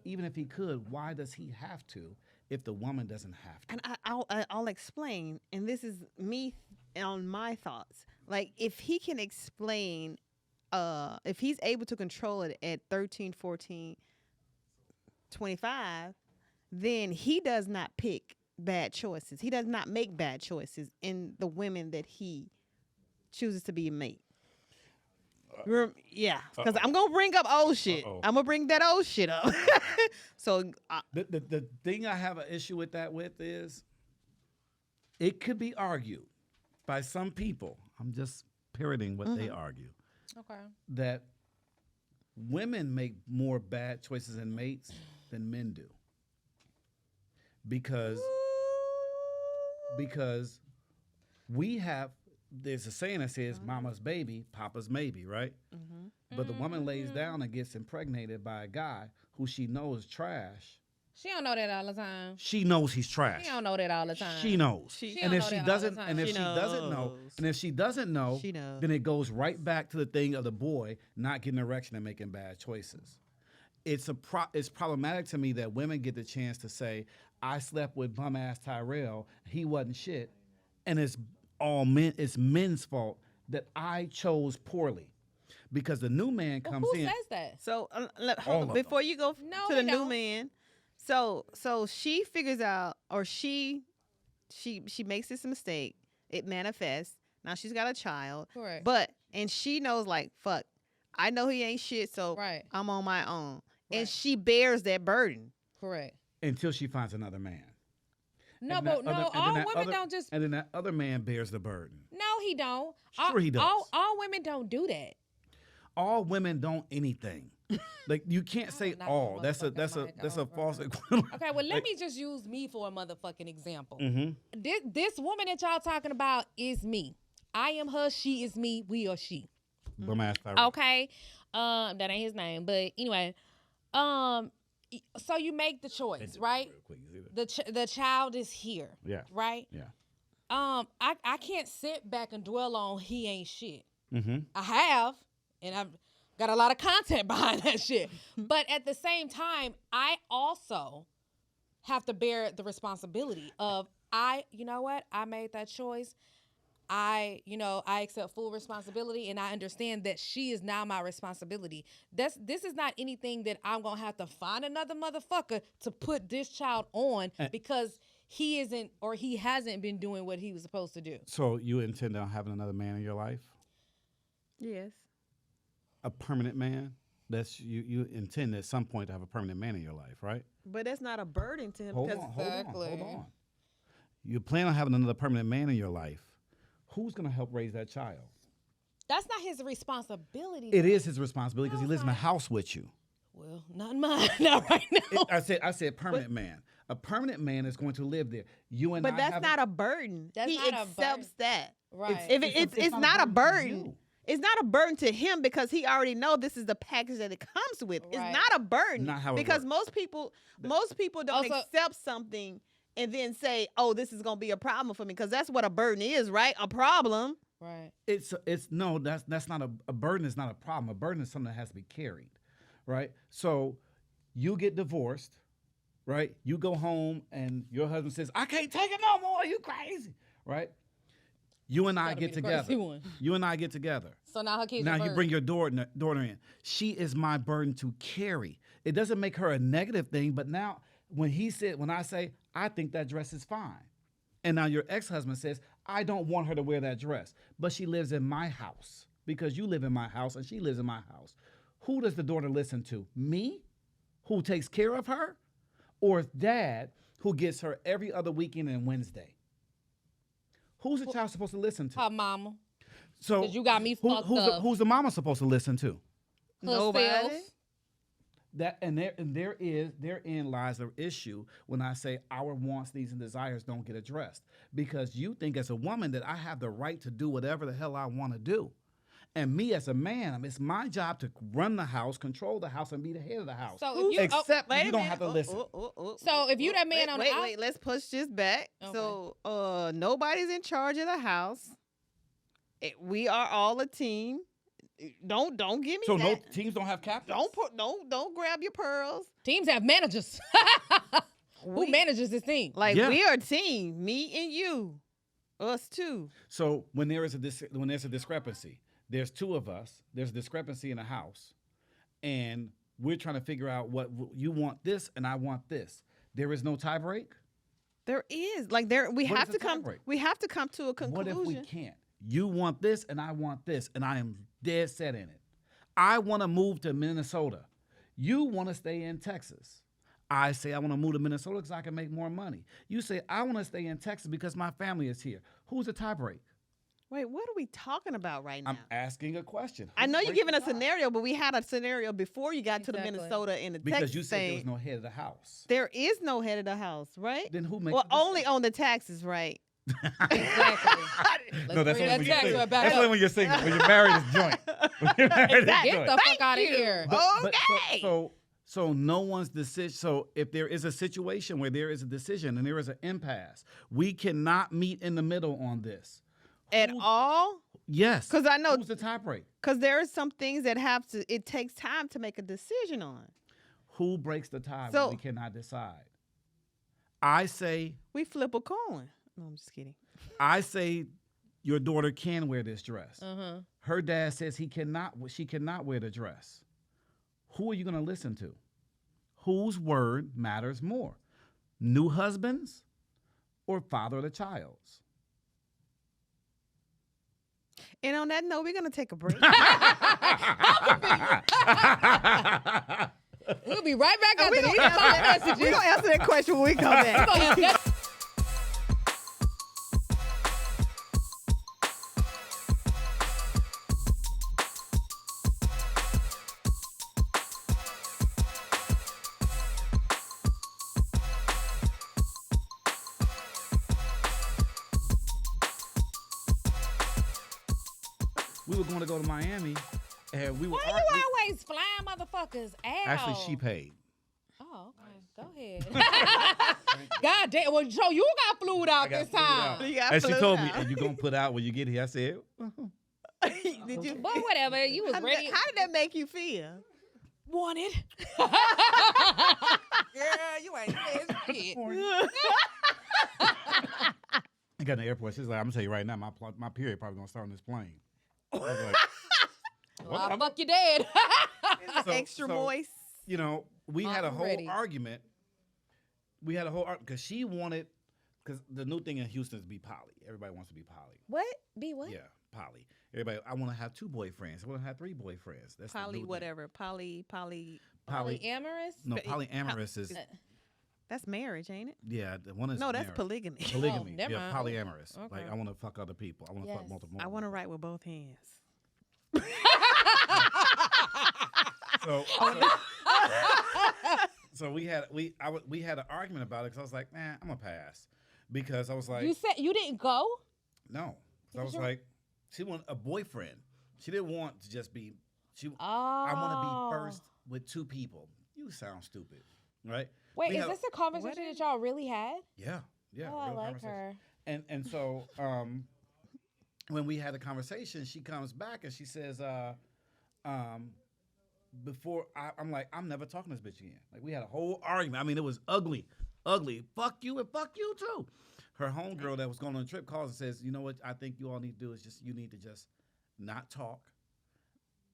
can't. why does he have to if the woman doesn't have to? And I'll explain. And this is me on my thoughts. Like if he can explain, if he's able to control it at 13, 14, 25, then he does not pick bad choices. He does not make bad choices in the women that he chooses to be a mate. Yeah, because I'm gonna bring up old shit. I'm gonna bring that old shit up. So The thing I have an issue with is it could be argued by some people. I'm just parroting what they argue. Okay. That women make more bad choices in mates than men do. Because there's a saying that says mama's baby, papa's maybe, right? But the woman lays down and gets impregnated by a guy who she knows is trash. She don't know that all the time. She knows he's trash. She don't know that all the time. She knows. She And don't if know she that all the doesn't, time. and if She she doesn't know, knows. and if she doesn't know, She knows. then it goes right back to the thing of the boy not getting an erection and making bad choices. It's problematic to me that women get the chance to say, I slept with bum ass Tyrell, he wasn't shit, and it's all men. It's men's fault that I chose poorly, because the new man Well, comes who in. says that? So All hold of on, before you go No, to they the new don't. man, so she figures out, or she makes this mistake. It manifests. Now she's got a child, Correct. and she knows like fuck. I know he ain't shit, so Right. I'm on my own, Right. and she bears that burden. Correct. Until she finds another man. No, And but that other- no, and then all that women other- don't just. And then that other man bears the burden. No, he don't. Sure he does. All women don't do that. All women don't anything. Like you can't say knock all. my That's a motherfucking mic false over. equivalent. Okay, well, let me just use me for a motherfucking example. Mm-hmm. This woman that y'all talking about is me. I am her. She is me. We are she. Bum ass Tyrell. Okay. That ain't his name, but anyway. So you make the choice, right? Real quick, you see that? The child is here. Yeah. Right. Yeah. I can't sit back and dwell on he ain't shit. Mm-hmm. I have, and I've got a lot of content behind that shit. But at the same time, I also have to bear the responsibility of you know what? I made that choice. I accept full responsibility, and I understand that she is now my responsibility. This is not anything that I'm gonna have to find another motherfucker to put this child on because he isn't or he hasn't been doing what he was supposed to do. So you intend on having another man in your life? Yes. A permanent man? That's you intend at some point to have a permanent man in your life, right? But that's not a burden to him. Hold because on. You plan on having another permanent man in your life. Who's going to help raise that child? That's not his responsibility. It is his responsibility because he lives in a house with you. Well, not mine. Not right now. I said permanent man. A permanent man is going to live there. You and But I that's have not a burden. That's he not a accepts burden. that. Right. It's not a burden. It's not a burden to him because he already know this is the package that it comes with. Right. It's not a burden. Not how it because works. most people don't Also- accept something and then say, "Oh, this is going to be a problem for me," because that's what a burden is, right? A problem. Right. It's no, that's not a burden is not a problem. A burden is something that has to be carried, right? So you get divorced, right? You go home and your husband says, "I can't take it no more. You crazy," right? You and I Gotta get be the crazy together. one. You and I get together. So now her kids. Now are you birds. bring your daughter in. She is my burden to carry. It doesn't make her a negative thing, but now when I say, I think that dress is fine. And now your ex-husband says, I don't want her to wear that dress, but she lives in my house because you live in my house and she lives in my house. Who does the daughter listen to? Me, who takes care of her, or dad, who gets her every other weekend and Wednesday? Who's the child supposed to listen to? Her mama. So 'Cause you got me fucked up. Who's the mama supposed to listen to? Nobody. Herself. Therein lies the issue when I say our wants, needs, and desires don't get addressed. Because you think as a woman that I have the right to do whatever the hell I want to do. And me as a man, it's my job to run the house, control the house, and be the head of the house. So if you Except Wait you a don't minute. have to listen. So if you that man on the out- wait, let's push this back. Okay. So nobody's in charge of the house. We are all a team. Don't give me So no that. teams don't have captains. Don't grab your pearls. teams have managers. Who We- manages this team? Like Yeah. we are a team, me and you, us too. So when there's a discrepancy, there's two of us. There's a discrepancy in a house, and we're trying to figure out what you want this and I want this. There is no tie break. There is we What have is to the tie come. break? We have to come to a What conclusion. if we can't? You want this and I want this, and I am dead set in it. I want to move to Minnesota. You want to stay in Texas. I say I want to move to Minnesota because I can make more money. You say I want to stay in Texas because my family is here. Who's the tie break? Wait, what are we talking about right now? I'm asking a question. I know Who you're breaks giving the a tie? scenario, but we had a scenario before you got to the Exactly. Minnesota and the Because Texas you said there thing. was no head of the house. There is no head of the house, right? Then who makes Well, the decision? only on the taxes, right? Exactly. No, that's bring only that when you're tax single. right back That's up. only when you're single. When you're married, it's joint. When you're married, it's Exactly. joint. Get the fuck Thank out of you. here. So no one's decision. So if there is a situation where there is a decision and there is an impasse, we cannot meet in the middle on this. At all? Yes. 'Cause I know- Who's the tie break? Because there are some things that it takes time to make a decision on. Who breaks the tie So- when we cannot decide? I say We flip a coin. No, I'm just kidding. your daughter can wear this dress. Uh-huh. Her dad says she cannot wear the dress. Who are you going to listen to? Whose word matters more? New husbands or father of the child's? And on that note, we're going to take a break. We'll be right back after We're these going phone messages. to answer that question when we come back. We were going to go to Miami, and we were Why you always flying motherfuckers out? actually she paid. Oh, Oh, okay. Go ahead. God damn. Well, so you got flued out this time. You got And she flued told me, out. "And you gonna put out when you get here?" I said, Did you? But whatever. You was ready. How did that make you feel? Wanted. Girl, you ain't saying shit. I got in the airport. She's like, "I'm gonna tell you right now, my period probably gonna start on this plane." I was like, Well, fuck you dead. Extra moist. You know, we had a I'm whole ready. argument. We had a whole argument because she wanted, because the new thing in Houston is be poly. Everybody wants to be poly. What? Be what? Yeah, poly. Everybody, I want to have 2 boyfriends. I want to have 3 boyfriends. That's the new Poly, thing. whatever. Poly. Polyamorous? No, polyamorous is That's marriage, ain't it? yeah. The one is No, that's marriage. polygamy. Polygamy. Oh, never Yeah, mind. polyamorous. Okay. Like I want to fuck other people. I want to fuck Yes. multiple. I want to write with both hands. So we had an argument about it because I was like, man, I'm gonna pass because I was like, You said you didn't go? no. So I Because was you're- like, she wanted a boyfriend. She didn't want to just be. Oh. I want to be first with 2 people. You sound stupid, right? Wait, We is had- this a conversation that y'all really had? Yeah, yeah. Oh, I real like conversation. her. And so when we had a conversation, she comes back and she says, before I'm like, I'm never talking to this bitch again. Like we had a whole argument. I mean, it was ugly. Fuck you and fuck you too. Her homegirl that was going on a trip calls and says, you know what I think you all need to do is you need to just not talk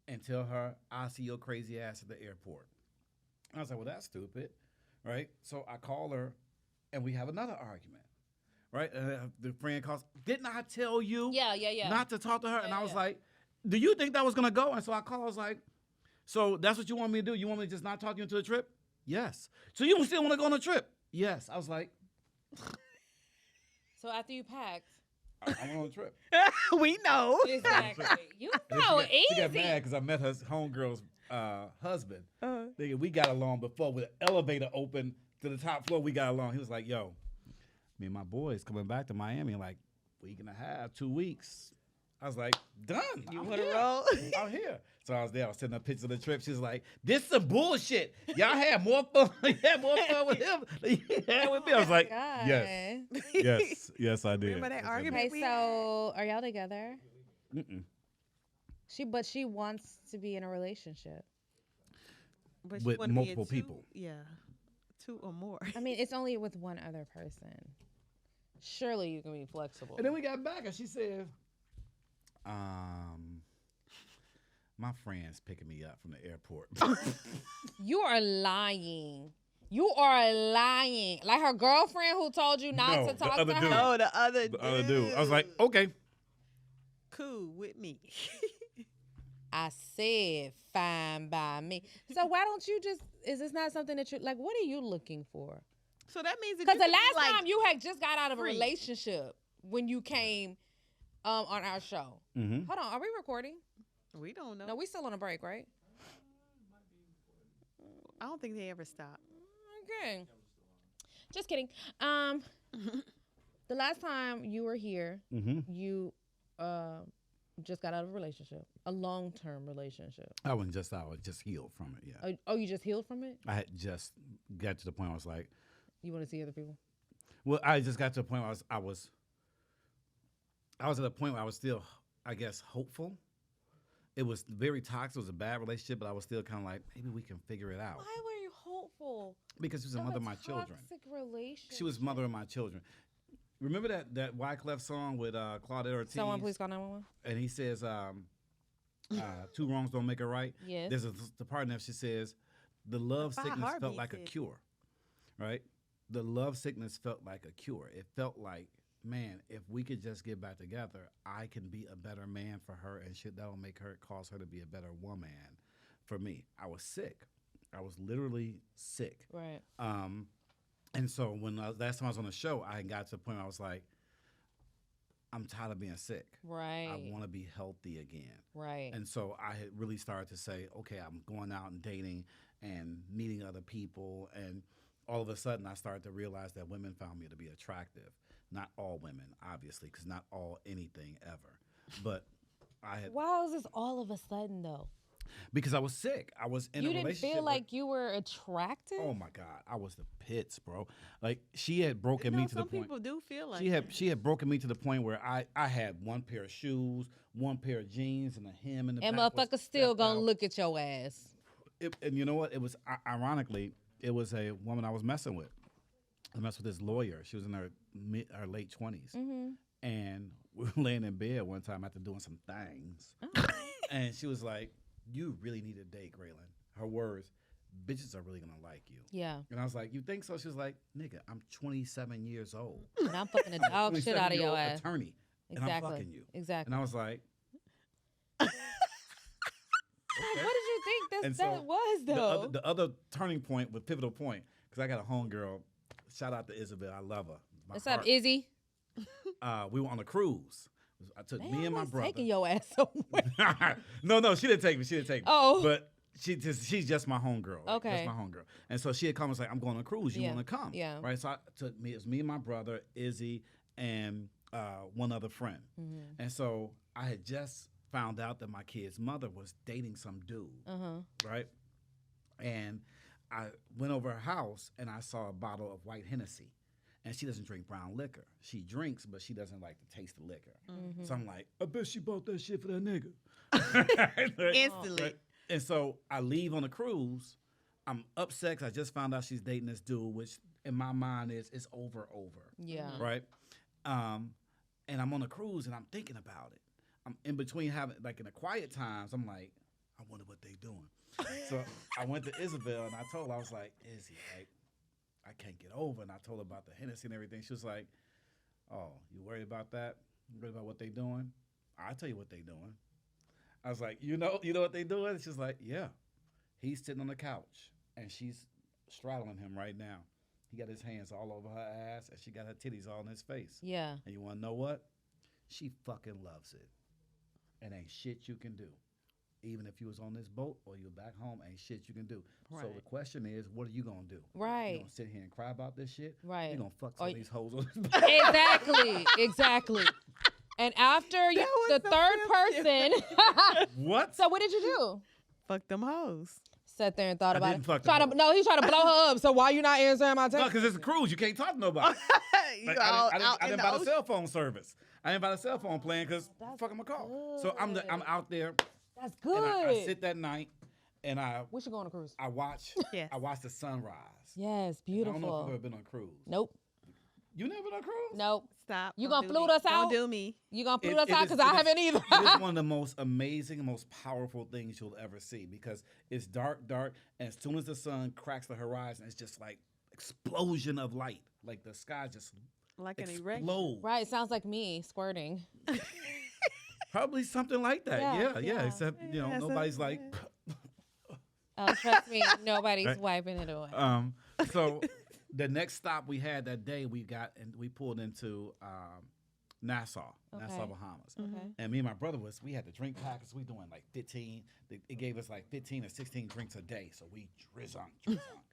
and tell her I'll see your crazy ass at the airport. And I was like, well, that's stupid, right? So I call her and we have another argument. Right, the friend calls. Didn't I tell you? Yeah. Not to talk to her. And I was yeah. like, "Do you think that was gonna go?" And so I called. I was like, "So that's what you want me to do? You want me to just not talk you into the trip?" Yes. So you still want to go on a trip? Yes. I was like, So after you packed. I went on a trip. We know. Exactly. You And so she got easy. mad because I met her homegirl's husband. Uh, Nigga, we got along before with the elevator open to the top floor. We got along. He was like, "Yo, me and my boys coming back to Miami in like week and a half, 2 weeks." I was like, "Done. You I'm want to here. roll? I'm here." So I was there. I was sending her pictures of the trip. She was like, "This some bullshit. Y'all had more fun. You had more fun with him than you had with me." I was like, God. yes, I did." Remember that Yes, I did. argument? Okay, so are y'all together? Mm-mm. She wants to be in a relationship. But she With wanna be in multiple 2 people. Yeah, 2 or more. I mean, it's only with one other person. Surely you can be flexible. And then we got back, and she said, my friend's picking me up from the airport." You are lying. You are lying. Like her girlfriend who told you not No, to the talk other to her. dude. No, the other The other dude. I was like, "Okay." cool with me. I said fine by me. So why don't you just? Is this not something that you like? What are you looking for? So that means that Because you the can be last like, time you had just got out of a free. relationship when you came on our show. Mm-hmm. Hold on, are we recording? we don't know. No, we still on a break, right? I don't think they ever stop. Okay. Just kidding. The last time you were here, Mm-hmm. you just got out of a relationship, a long-term relationship. I was just healed from it. Yeah. Oh, you just healed from it? I had just got to the point where I was like, You want to see other people? well, I just got to a point where I was at a point where I was still, I guess, hopeful. It was very toxic. It was a bad relationship, but I was still kind of like, maybe we can figure it out. Why were you hopeful? Because she was the mother of my children. Toxic relationship. She was mother of my children. Remember that Wyclef song with Claudette Ortiz? Someone please call 911. And he says, 2 wrongs don't make a right. Yes. There's the part in there she says, the love Bob sickness Harvey felt like a said- cure, right? The love sickness felt like a cure. It felt like, man, if we could just get back together, I can be a better man for her, and shit that'll make her, cause her to be a better woman for me. I was sick. I was literally sick. Right. And so when last time I was on the show, I got to the point where I was like, I'm tired of being sick. Right. I want to be healthy again. Right. And so I had really started to say, okay, I'm going out and dating and meeting other people. And all of a sudden, I started to realize that women found me to be attractive. Not all women, obviously, because not all anything ever. But I had, Why is this all of a sudden though? because I was sick. I was in a You didn't relationship. feel like you were attractive? Oh my God, I was the pits, bro. Like she had broken me to the some point. people do feel like She had broken me to the point where I had one pair of shoes, one pair of jeans, and a hem in the And back was motherfuckers still stepped gonna out. look at your ass. And you know what? It was ironically, it was a woman I was messing with. I messed with this lawyer. She was in her late 20s, and we were laying in bed one time after doing some things, and she was like, "You really need a date, Graylen." Her words, "Bitches are really gonna like you." Yeah. And I was like, "You think so?" She was like, "Nigga, I'm 27 years old. And I'm fucking the dog shit out of your 27-year-old ass. attorney, and I'm Exactly. fucking you." Exactly. And I was like, What did you think And that so was though? the other turning point, with pivotal point, because I got a homegirl. Shout out to Isabel. I love her. My What's up, heart. Izzy? We were on a cruise. I took me and my brother. Taking your ass somewhere. No, she didn't take me. Oh. But she's just my homegirl. Right? Okay. Just my homegirl. And so she had come and was like, "I'm going on a cruise. You Yeah. want to come?" Yeah. Right. So it was me and my brother, Izzy, and one other friend. Mm-hmm. And so I had just found out that my kid's mother was dating some dude. Right. And I went over her house and I saw a bottle of white Hennessy. And she doesn't drink brown liquor. She drinks, but she doesn't like the taste of liquor. So I'm like, I bet she bought that shit for that nigga. instantly. Right? And so I leave on the cruise. I'm upset 'cause I just found out she's dating this dude, which in my mind is it's over. Yeah. Right? And I'm on a cruise and I'm thinking about it. I'm in between having, like in the quiet times, I'm like, I wonder what they doing. So I went to Isabel and I told her, I was like, Izzy, like, I can't get over. And I told her about the Hennessy and everything. She was like, oh, you worried about that? You worried about what they doing? I'll tell you what they doing. I was like, you know what they doing? She's like, yeah. He's sitting on the couch and she's straddling him right now. He got his hands all over her ass and she got her titties all in his face. Yeah. And you want to know what? She fucking loves it. And ain't shit you can do. Even if you was on this boat or you back home, ain't shit you can do. Right. So the question is, what are you gonna do? Right. You gonna sit here and cry about this shit? Right. You gonna fuck Or some of these hoes on this boat? Exactly. And after you, was the the third person, What? so what did you do? Fuck them hoes. Sat there and thought I about didn't it. fuck them No, he's trying to blow her up. So why you not answering my No, text? because it's a cruise. You can't talk to nobody. You Like, all I out in didn't the buy the ocean. cell phone service. I didn't buy the cell phone plan because That's fuck my call. So I'm out there That's and good. I sit that night and We should go on a cruise. I watch Yes. I watch the sunrise. Yes, I don't know if you've beautiful. ever been on a cruise. Nope. You never been on a cruise? Nope. Stop. You Don't gonna do flute me. us out? Don't do me. You gonna flute It- us it out? is- Because it I is- haven't either. It is one of the most amazing and most powerful things you'll ever see because it's dark, and as soon as the sun cracks the horizon, it's just like explosion of light. Like the sky just Like an erection. explodes. Right, sounds like me squirting. Probably something like that. Yeah, Yeah. yeah. Except Yeah, so- nobody's like. Oh, trust me, nobody's Right. wiping it away. So the next stop we had that day, we pulled into Nassau, Nassau, Okay. Bahamas. Okay. And me and my brother we had the drink packets. We doing like 15. It gave us like 15 or 16 drinks a day. So we drizzunk,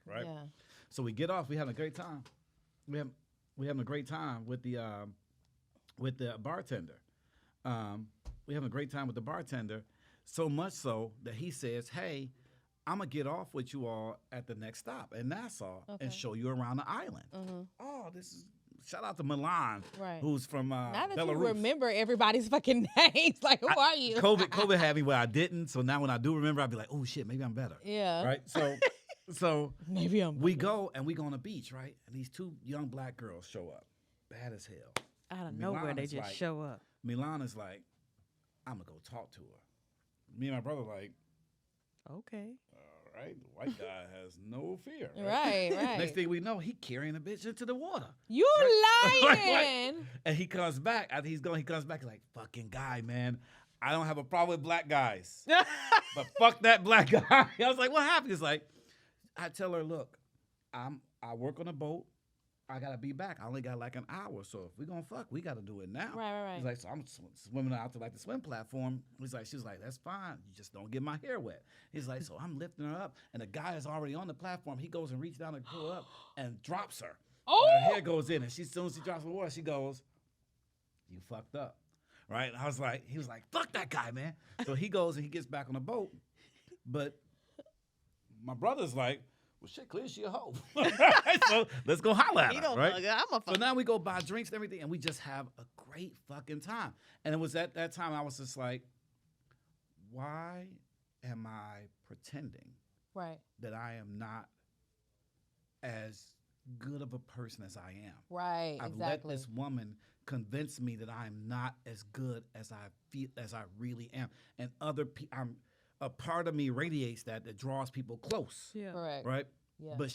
right? Yeah. So we get off. We having a great time. We having a great time with the bartender. We having a great time with the bartender. So much so that he says, "Hey, I'm gonna get off with you all at the next stop in Nassau Okay. and show you around the island." Mm-hmm. Oh, this is shout out to Milan, Right. who's from Now that Belarus. you remember everybody's fucking names, like, who are you? COVID had me where I didn't. So now when I do remember, I'll be like, "Oh shit, maybe I'm better." Yeah. Right. So Maybe I'm. we go on the beach, right? And these two young black girls show up, bad as hell. Out of Milan nowhere, they is just like- show up. Milan is like, "I'm gonna go talk to her." Me and my brother like, Okay. "All right, the white guy has no fear." Right, right. Next thing we know, he carrying a bitch into the water. You Like, lying. And he comes back. After he comes back like, "Fucking guy, man. I don't have a problem with black guys. But fuck that black guy." I was like, "What happened?" He's like, I tell her, "Look, I work on a boat. I gotta be back. I only got like an hour. So if we gonna fuck, we gotta do it now." Right. He's like, "So I'm swimming out to like the swim platform." She's like, "That's fine. You just don't get my hair wet." He's like, "So I'm lifting her up, and the guy is already on the platform. He goes and reaches down and pull her up and drops her. Oh! And her hair goes in, and as soon as she drops the water, she goes, 'You fucked up." Right? And he was like, "Fuck that guy, man." So he goes and he gets back on the boat. But my brother's like, well, shit, clear, she a hoe. So let's go holler at He her, don't right? fuck her. I'm a So fuck. now we go buy drinks and everything, and we just have a great fucking time. And it was at that time I was just like, why am I pretending Right. that I am not as good of a person as I am? Right. I've Exactly. let this woman convince me that I'm not as good as I feel, as I really am. And other people, a part of me radiates that draws people close, Yeah. Correct. right? Yeah. But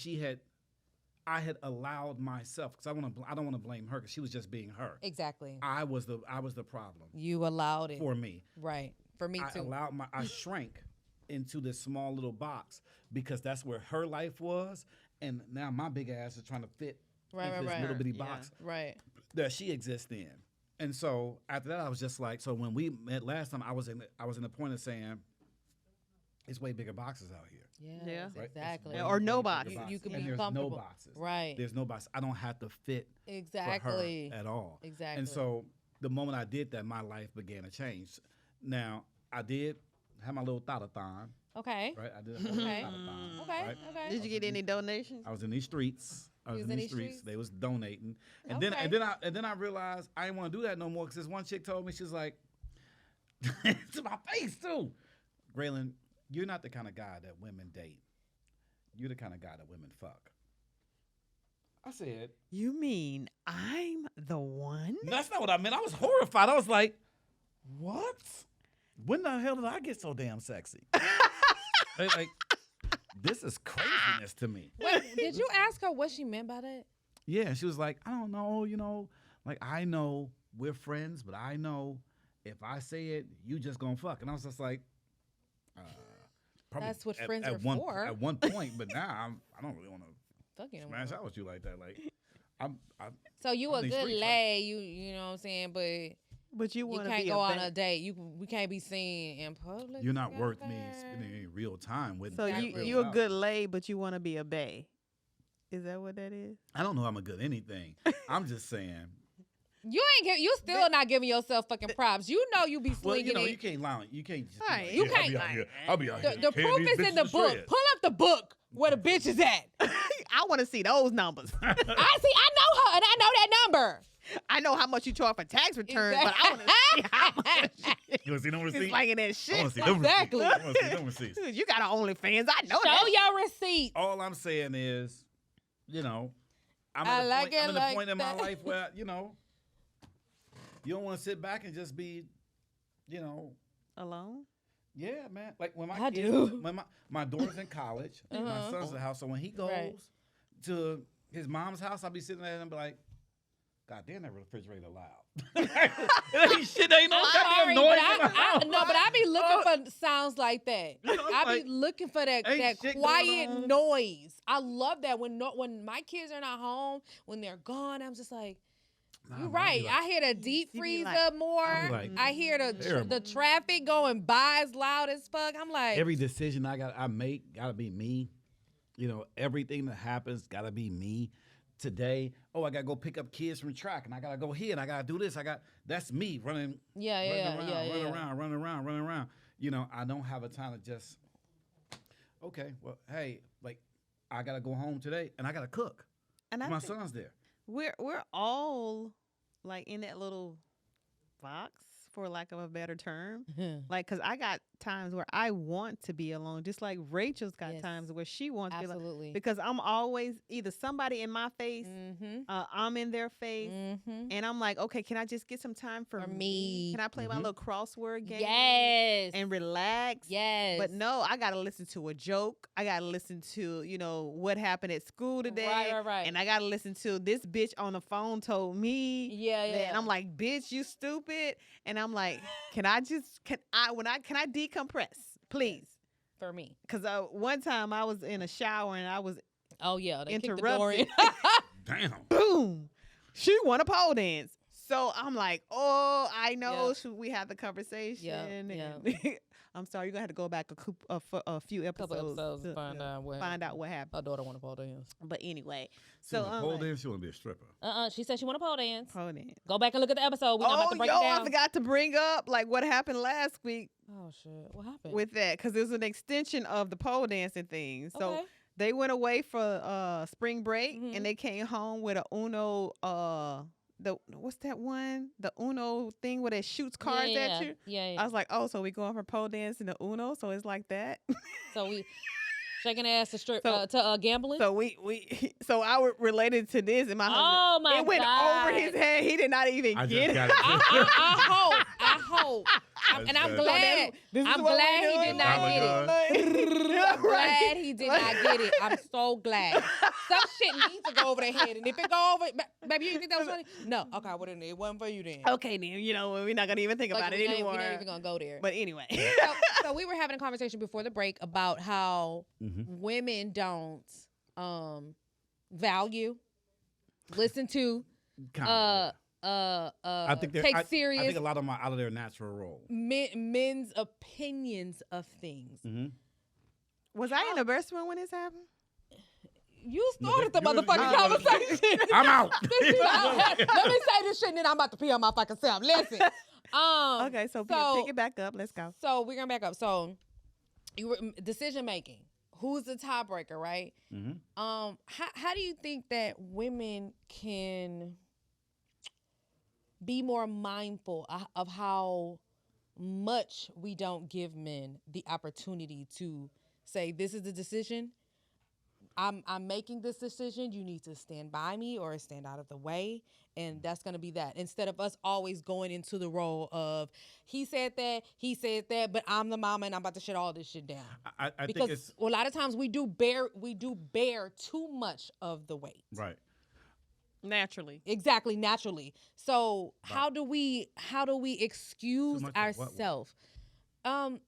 I had allowed myself, because I don't want to blame her, because she was just being her. Exactly. I was the problem You allowed it. for me. Right. For me too. I shrank into this small little box because that's where her life was, and now my big ass is trying to fit into this little bitty Yeah. box Right. that she exists in. And so after that, I was just like, so when we met last time, I was in the point of saying, it's way bigger boxes out here. Yes, Yeah. Right? It's exactly. way, Or no way box. bigger You boxes. can And be there's comfortable. no boxes. Right. There's no box. I don't have to fit Exactly. for her at all. Exactly. And so the moment I did that, my life began to change. Now, I did have my little Thotathon, Okay. right? I did Okay. Thotathon, Okay. right? Okay. Did you get any donations? I was in these streets. You was in these streets? They was donating, and Okay. then I realized I didn't want to do that no more, because this one chick told me, she's like, to my face too, Graylen, you're not the kind of guy that women date. You're the kind of guy that women fuck. I said, You mean I'm the one? that's not what I meant. I was horrified. I was like, what? When the hell did I get so damn sexy? like, this is craziness to me. Wait, did you ask her what she meant by that? Yeah, she was like, I don't know, like, I know we're friends, but I know if I say it, you just gonna fuck. And I was just like, probably That's what friends are one, for. At one point, but now I don't really want to Fucking smash out with you like that. Like, I'm So you I'm a these good streets, lay, you know what I'm saying, but But you you want to can't be go a on ba- a date. We can't be seen in public. you're not worth me together. spending any real time with. So Exactly. you a good lay, but you want to be a bae. Is that what that is? I don't know I'm a good anything. I'm just saying. You still not giving yourself fucking props. You know you be Well, slinging you it. can't lie. You can't just. Right, Be you like, yeah, can't- I'll be out here. The tearing proof these is in the bitches to book. shreds. Pull up the book where the bitch is at. I want to see those numbers. I know her, and I know that number. I know how much you charge for tax returns, but I want to see how much You want to see them it's receipts? like in that I shit. want to see them Exactly. receipts. I want to see them receipts. Dude, you got an OnlyFans. I know Show that. your receipts. All I'm saying is, I'm I at like it I'm at like a point in my that. life where, you don't want to sit back and just be, Alone? yeah, man. Like when my I kids, do. when my daughter's in college, my Uh-huh. son's in the house. So when he goes Right. to his mom's house, I'll be sitting there and be like, God damn, that refrigerator loud. Shit ain't no Sorry, goddamn noise but in the house. but I be looking for sounds like that. You know, I be like, looking for that ain't shit going quiet on. noise. I love that when my kids are not home, when they're gone, I'm just like, Nah, you're man, I right. be like- I hear the deep You be freezer like- more. I be like, I hear terrible. the traffic going by as loud as fuck. I'm like, Every decision I make gotta be me. Everything that happens gotta be me. Today, I gotta go pick up kids from track, and I gotta go here, and I gotta do this. That's me running around. I don't have a time to just. Okay, well, hey, like, I gotta go home today, and I gotta cook. And I My think son's there. we're all like in that little box, for lack of a better term. Like, because I got times where I want to be alone, just like Rachel's got Yes. times where she wants to be alone. absolutely. Because I'm always either somebody in my face, Mm-hmm. I'm in their face, Mm-hmm. and I'm like, okay, can I just get some time for For me. Can I play my Mhm. little crossword game? Yes. And relax. yes. But no, I gotta listen to a joke. I gotta listen to, what happened at school today. Right. And I gotta listen to this bitch on the phone told me. Yeah, yeah. And I'm like, bitch, you stupid. And I'm like, can I decompress, please? for me. Because one time I was in a shower and I was Oh yeah, they kicked the door interrupted. in. Damn. Boom. She want a pole dance. So I'm like, oh, I know. Yep. Should we have the conversation? Yep, And I'm sorry, you're gonna have to go back a few episodes, Couple episodes to find out what happened. her daughter want to pole dance. But anyway, So so I'm pole like, dance, she want to be a stripper. She said she want to pole dance. hold on. Go back and look at the episode. We're about to break it down. I forgot to bring up like what happened last week Oh shit! What happened? with that because it was an extension of the pole dancing thing. So Okay. they went away for spring break Mhm. and they came home with a Uno. What's that one? The Uno thing where it shoots cards at you. Yeah. I was like, oh, so we going from pole dancing to Uno, so it's like that. So we shaking ass to strip So- to gambling. So so I related to this, and my husband. Oh my It went God. over his head. He did not even I get just it. got it. I hope. And I'm That's glad. This is I'm what we glad he doing. did not get it. I'm glad he did not get it. I'm so glad. Some shit needs to go over their head, and if it go over, baby, you think that was funny? No. Okay, well then it wasn't for you then. Okay, then we're not gonna even think about it anymore. We're not even gonna go there. But anyway, So we were having a conversation before the break about how women don't value, listen to, I think take I serious think a lot of them are out of their natural role. men's opinions of things. was I in the restaurant when this happened? You started the You was- motherfucking you was- conversation. I'm out. Let me say this shit and then I'm about to pee on my fucking self. Listen. Okay, so pick it back up. Let's go. So we're gonna back up. So you were decision making. Who's the tiebreaker, right? How do you think that women can be more mindful of how much we don't give men the opportunity to say, this is the decision. I'm making this decision. You need to stand by me or stand out of the way. And that's going to be that. Instead of us always going into the role of he said that, but I'm the mama and I'm about to shut all this shit down. I think Because it's a lot of times we do bear too much of the weight. right. Naturally. Exactly, naturally. So how do we excuse Too much of what? ourselves of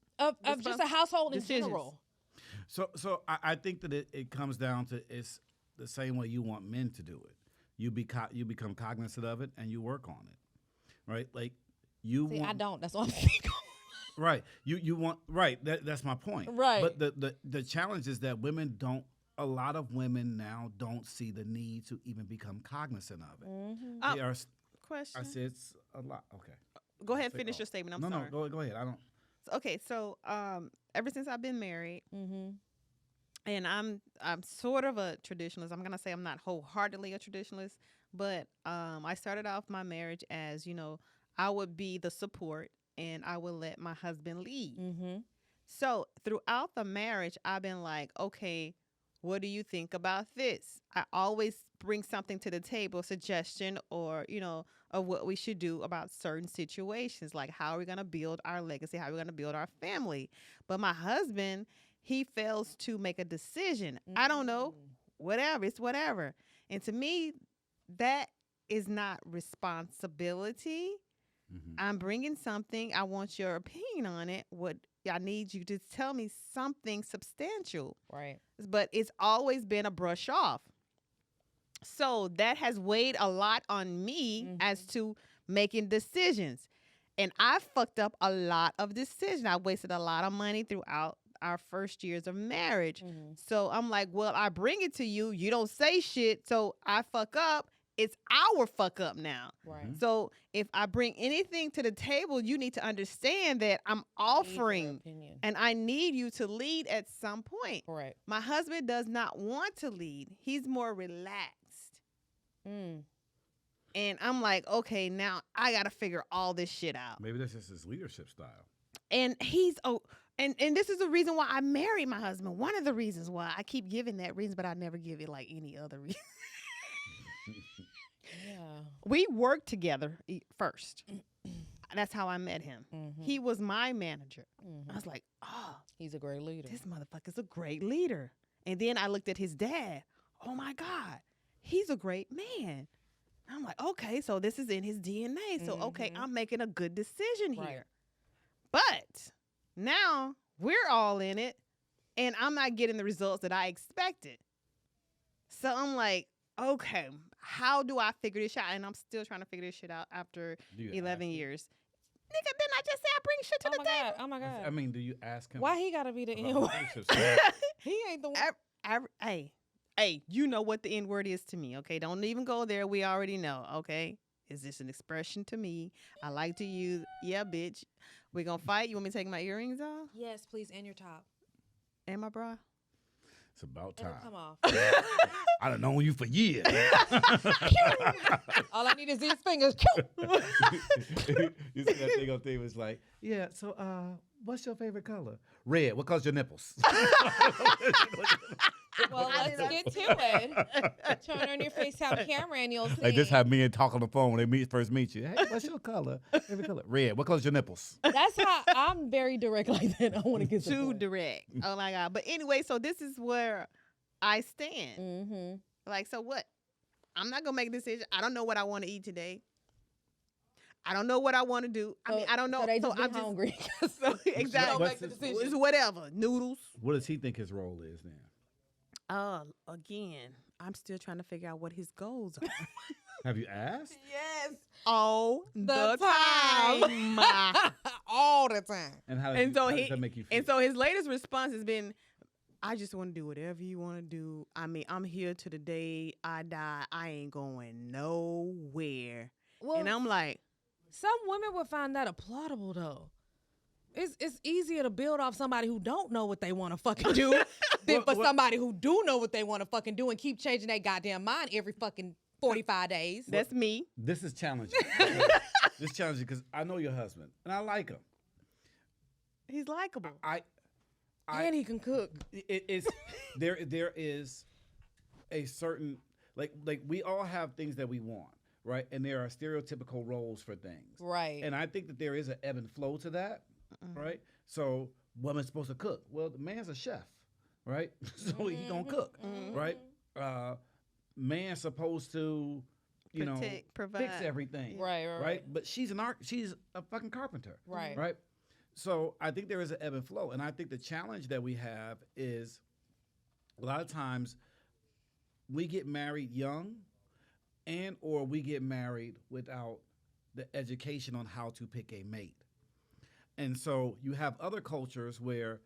just a household in Decisions. general? So I think that it comes down to it's the same way you want men to do it. You become cognizant of it and you work on it, right? Like you. See, want, I don't. That's what I'm saying. Right. You want right. That's my point. Right. But the challenge is that women don't. A lot of women now don't see the need to even become cognizant of it. They are. Question. I said it's a lot. Okay. Go ahead and Say finish all. your statement. I'm no, sorry. No, go ahead. I don't. Okay, so ever since I've been married, and I'm sort of a traditionalist. I'm gonna say I'm not wholeheartedly a traditionalist, but I started off my marriage as I would be the support and I would let my husband lead. So throughout the marriage, I've been like, okay, what do you think about this? I always bring something to the table, suggestion or, of what we should do about certain situations, like how are we going to build our legacy, how are we going to build our family. But my husband, he fails to make a decision. I don't know, whatever, it's whatever. And to me, that is not responsibility. I'm bringing something. I want your opinion on it. I need you to tell me something substantial. Right. But it's always been a brush off. So that has weighed a lot on me as to making decisions. And I fucked up a lot of decisions. I wasted a lot of money throughout our first years of marriage. So I'm like, well, I bring it to you. You don't say shit. So I fuck up. It's our fuck up now. Right. So if I bring anything to the table, you need to understand that I'm offering and I need you to lead at some point. Right. My husband does not want to lead. He's more relaxed. And I'm like, okay, now I got to figure all this shit out. Maybe that's just his leadership style. And and this is the reason why I married my husband. One of the reasons why I keep giving that reason, but I never give it like any other reason. Yeah. We worked together first. That's how I met him. He was my manager. I was like, oh, he's a great leader. This motherfucker's a great leader. And then I looked at his dad. Oh my God, he's a great man. I'm like, okay, so this is in his DNA. So, okay, I'm making a good decision here. But now we're all in it and I'm not getting the results that I expected. So I'm like, okay, how do I figure this out? And I'm still trying to figure this shit out after Do you 11 ask him? years. Nigga, didn't I just say I bring shit to the table? Oh my God. I mean, do you ask him? Why he gotta be the about N-word? relationships? He ain't the one. Hey, you know what the N word is to me, okay? Don't even go there. We already know, okay? Is this an expression to me? I like to use, yeah, bitch. We gonna fight? You want me to take my earrings off? Yes, please, and your top. And my bra? It's about It'll time. come off. I done known you for years. All I need is these fingers. You see that thing on TV was like, yeah, so what's your favorite color? Red. What color's your nipples? Well, let's get to it. Turn on your FaceTime camera and you'll see. Like this have men talk on the phone when they first meet you. Hey, what's your color? Favorite color? Red. What color's your nipples? That's how I'm very direct like that. I want to get to the Too point. direct. Oh my God. But anyway, so this is where I stand. Mm-hmm. Like, so what? I'm not gonna make a decision. I don't know what I want to eat today. I don't know what I want to do. I mean, I don't know. So they just I'm be hungry. So exactly. What's his- It's whatever. Noodles. What does he think his role is then? Again, I'm still trying to figure out what his goals are. Have you asked? Yes. All The time. All the time. And how, And so does that make you feel? And so his latest response has been, I just want to do whatever you want to do. I mean, I'm here to the day I die. I ain't going nowhere. Well, And I'm like, some women would find that applaudable though. It's easier to build off somebody who don't know what they want to fucking do than for somebody who do know what they want to fucking do and keep changing their goddamn mind every fucking 45 days. that's me. This is challenging. This is challenging because I know your husband and I like him. He's likable. And he can cook. It's there is a certain like we all have things that we want, right? And there are stereotypical roles for things. Right. And I think that there is an ebb and flow to that, right? So woman's supposed to cook. Well, the man's a chef, right? So he gonna cook, right? Man's supposed to, Protect, provide. fix everything, Right. But she's a fucking carpenter, Right. right? So I think there is an ebb and flow, and I think the challenge that we have is a lot of times we get married young, and or we get married without the education on how to pick a mate. And so you have other cultures where,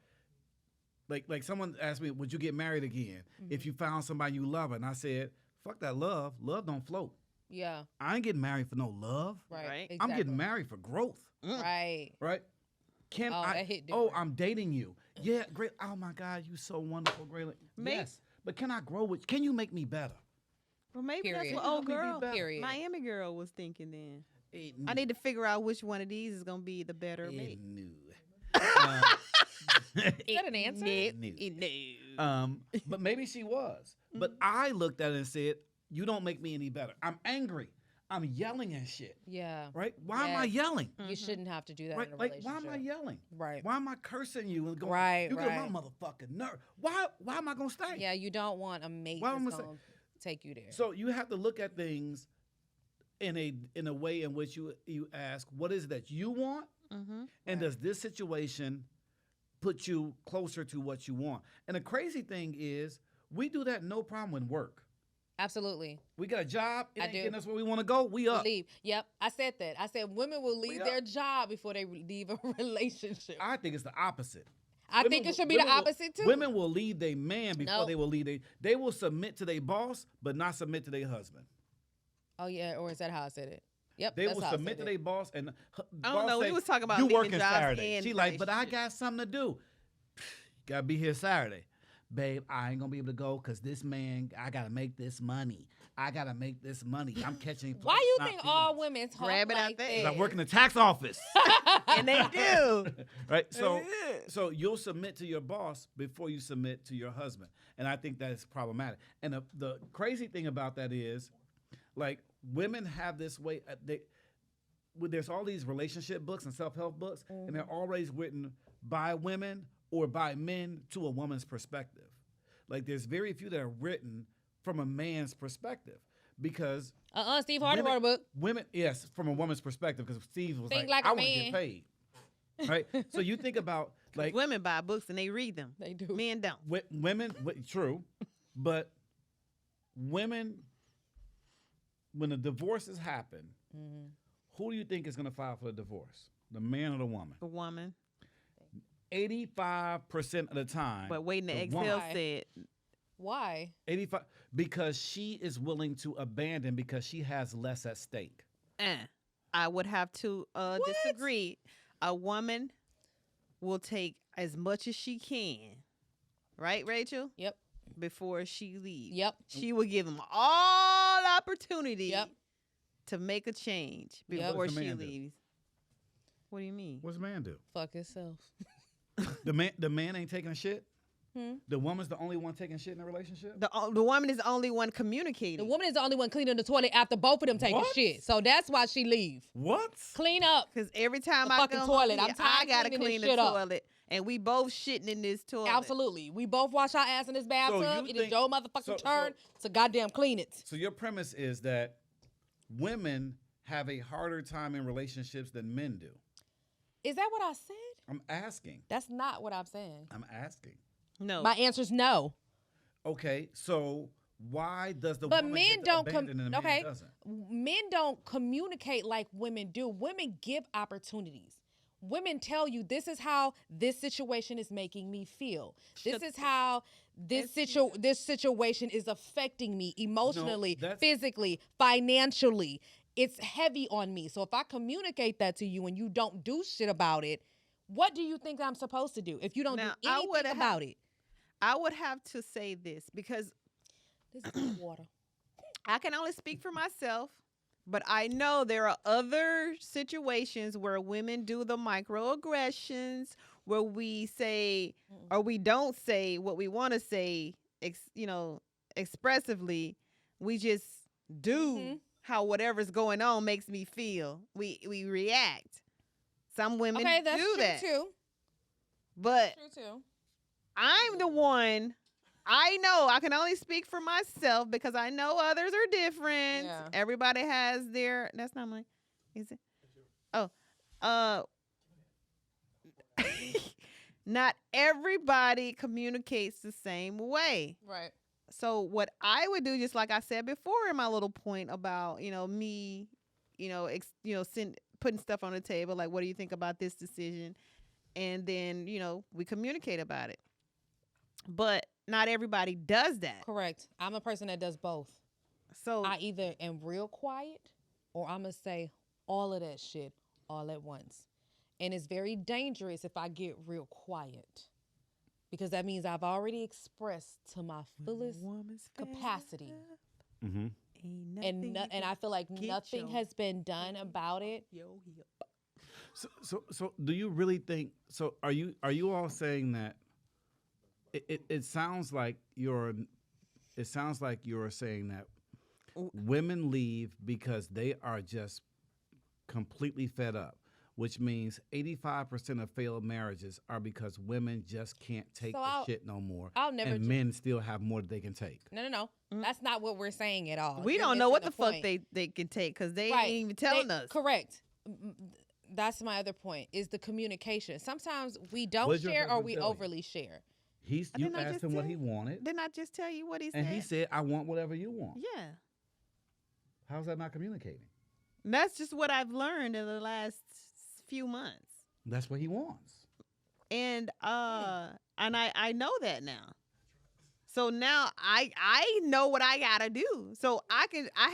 like someone asked me, would you get married again if you found somebody you love? And I said, fuck that love. Love don't float. Yeah. I ain't getting married for no love. Right. Exactly. I'm getting married for growth. Right. Right? Can Oh, I? that hit Oh, different. I'm dating you. Yeah, great. Oh my God, you so wonderful, Graylen. Mate. Yes, but can I grow with? Can you make me better? Well, maybe Period. that's what old Maybe be girl, better. Period. Miami girl was thinking then. Eh, I need to figure out which one of these is going to be the better eh, mate. no. Is that an answer? No. But maybe she was. But I looked at it and said, "You don't make me any better. I'm angry. I'm yelling and shit. Yeah. Right? Why am I Yes. yelling? You shouldn't have to do that Right? in a Like, relationship. why am I yelling? Right. Why am I cursing you and going? Right, You get right. my motherfucking nerve. Why am I gonna stay? Yeah, you don't want a mate Why am that's I say- going to take you there. So you have to look at things in a way in which you ask, what is it that you want, Mm-hmm. and does this situation put you closer to what you want? And the crazy thing is, we do that no problem with work. Absolutely. We got a job, it I ain't do. getting us where we want to go. We up. Leave. Yep. I said that. I said women will leave up. their job before they leave a relationship. I think it's the opposite. I think it should be the women will- opposite too. Women will leave their man before No. they will leave they will submit to their boss, but not submit to their husband. Oh yeah, or is that how I said it? Yep. They that's will how I submit said to it. their boss, and I don't know. We was talking about you leaving working jobs Saturday. and She like, but I relationships. got something to do. Gotta be here Saturday, babe. I ain't gonna be able to go because this man. I gotta make this money. I'm catching. Why flights, you not think feeling all it. women talk Grab it out like there. that? 'Cause I work in the tax office, And they do. right? So you'll submit to your boss before you submit to your husband, and I think that is problematic. And the crazy thing about that is, like, women have this way. There's all these relationship books and self-help books, and they're always written by women or by men to a woman's perspective. Like, there's very few that are written from a man's perspective because Steve Harvey wrote a book. women, yes, from a woman's perspective, because Steve was Think like, like I a want to man." get paid, right? So you think about like Women buy books and they read them. They do. Men don't. women, true, but women when the divorces happen, who do you think is going to file for the divorce? The man or the woman? The woman. 85% of the time. But waiting to the exhale woman- said. Why? 85 because she is willing to abandon because she has less at stake. I would have to disagree. A woman will take as much as she can. Right, Rachel? Yep. Before she leaves. Yep. She will give them all opportunity Yep. to make a change Yep. before What's the she man do? leaves. What do you mean? What's the man do? Fuck himself. The man ain't taking a shit? The woman's the only one taking shit in the relationship? The woman is the only one communicating. The woman is the only one cleaning the toilet after both of them taking What? shit. So that's why she leave. What? Clean up. Because every time The I fucking come toilet. home, I'm tired I of gotta cleaning clean this the shit up. toilet, and we both shitting in this toilet. Absolutely. We both wash our ass in this bathtub. you It is think- your motherfucking so- turn to goddamn clean it. So your premise is that women have a harder time in relationships than men do. Is that what I said? I'm asking. That's not what I'm saying. I'm asking. No, My answer is no. Okay, so why does the But woman men get don't abandoned and the man doesn't? Men don't communicate like women do. Women give opportunities. Women tell you this is how this situation is making me feel. This is how this situation is affecting me emotionally, that's- physically, financially. It's heavy on me. So if I communicate that to you and you don't do shit about it, what do you think I'm supposed to do if you don't Now, do I anything would have- about it? I would have to say this because This is water. I can only speak for myself, but I know there are other situations where women do the microaggressions, where we say or we don't say what we want to say, expressively. We just do how whatever's going on makes me feel. We react. Some women Okay, that's do true that, too. but True too. I'm the one. I know I can only speak for myself because I know others are different. Yeah. Everybody has their. That's not mine. Is it? Oh, not everybody communicates the same way. Right. So what I would do, just like I said before in my little point about me, putting stuff on the table, like what do you think about this decision, and then we communicate about it. But not everybody does that. Correct. I'm a person that does both. So I either am real quiet or I'm going to say all of that shit all at once. And it's very dangerous if I get real quiet because that means I've already expressed to my fullest capacity. Mm-hmm. And I feel like nothing has been done about it. So do you really think? So are you all saying that? It sounds like you're saying that women leave because they are just completely fed up, which means 85% of failed marriages are because women just can't take the shit no more. I'll never and men still have more that they can take. No. That's not what we're saying at all. We You're don't know what the missing fuck they can take because they Right. ain't even telling us. Correct. That's my other point is the communication. Sometimes we don't What did your share or husband we tell you? overly share. You Didn't I asked just him what tell he you? wanted, Didn't I just tell you what he said? and he said, "I want whatever you want." Yeah. How's that not communicating? And that's just what I've learned in the last few months. That's what he wants. And I know that now. So now I know what I gotta do. So I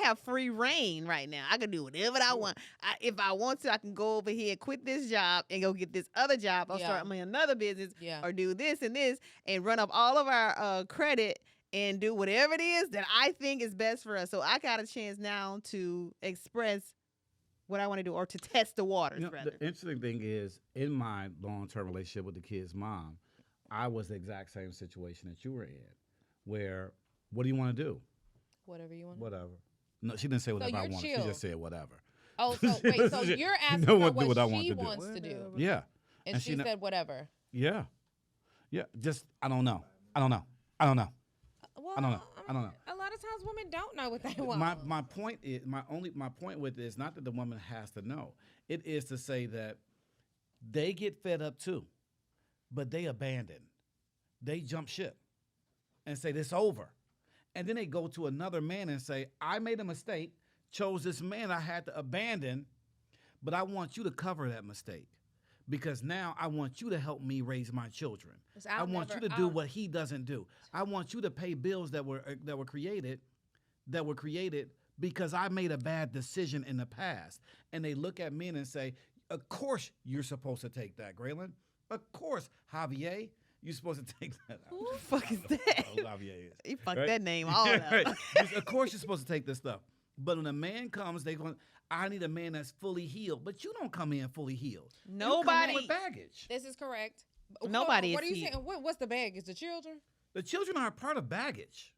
have free reign right now. I can do whatever I want. If I want to, I can go over here, quit this job, and go get this other job, or start me another business, or do this and this, and run up all of our credit and do whatever it is that I think is best for us. So I got a chance now to express what I want to do, or to test the waters, rather. The interesting thing is, in my long-term relationship with the kid's mom, I was the exact same situation that you were in, where, what do you want to do? Whatever you want. Whatever. No, she didn't say whatever I wanted. chill. She just said whatever. Oh, so wait, so you're asking her what she wants to do. Yeah. And she said whatever. Yeah. Yeah. Just, I don't know. Well, I don't know. A lot of times women don't know what they want. My point with it is not that the woman has to know. It is to say that they get fed up too, but they abandon. They jump ship and say this over. And then they go to another man and say, I made a mistake. chose this man I had to abandon, but I want you to cover that mistake. Because now I want you to help me raise my children. I want you to do what he doesn't do. I want you to pay bills that were created because I made a bad decision in the past. And they look at men and say, of course you're supposed to take that, Graylen. Of course, Javier, you're supposed to take that. Who the fuck is that? Oh, Javier is. He fucked that name all up. Right. Of course you're supposed to take this stuff. But when a man comes, they going, I need a man that's fully healed. But you don't come in fully healed. Nobody. You come in with baggage. This is correct. Nobody What are you is saying? What's the baggage? The children? The children are part of baggage.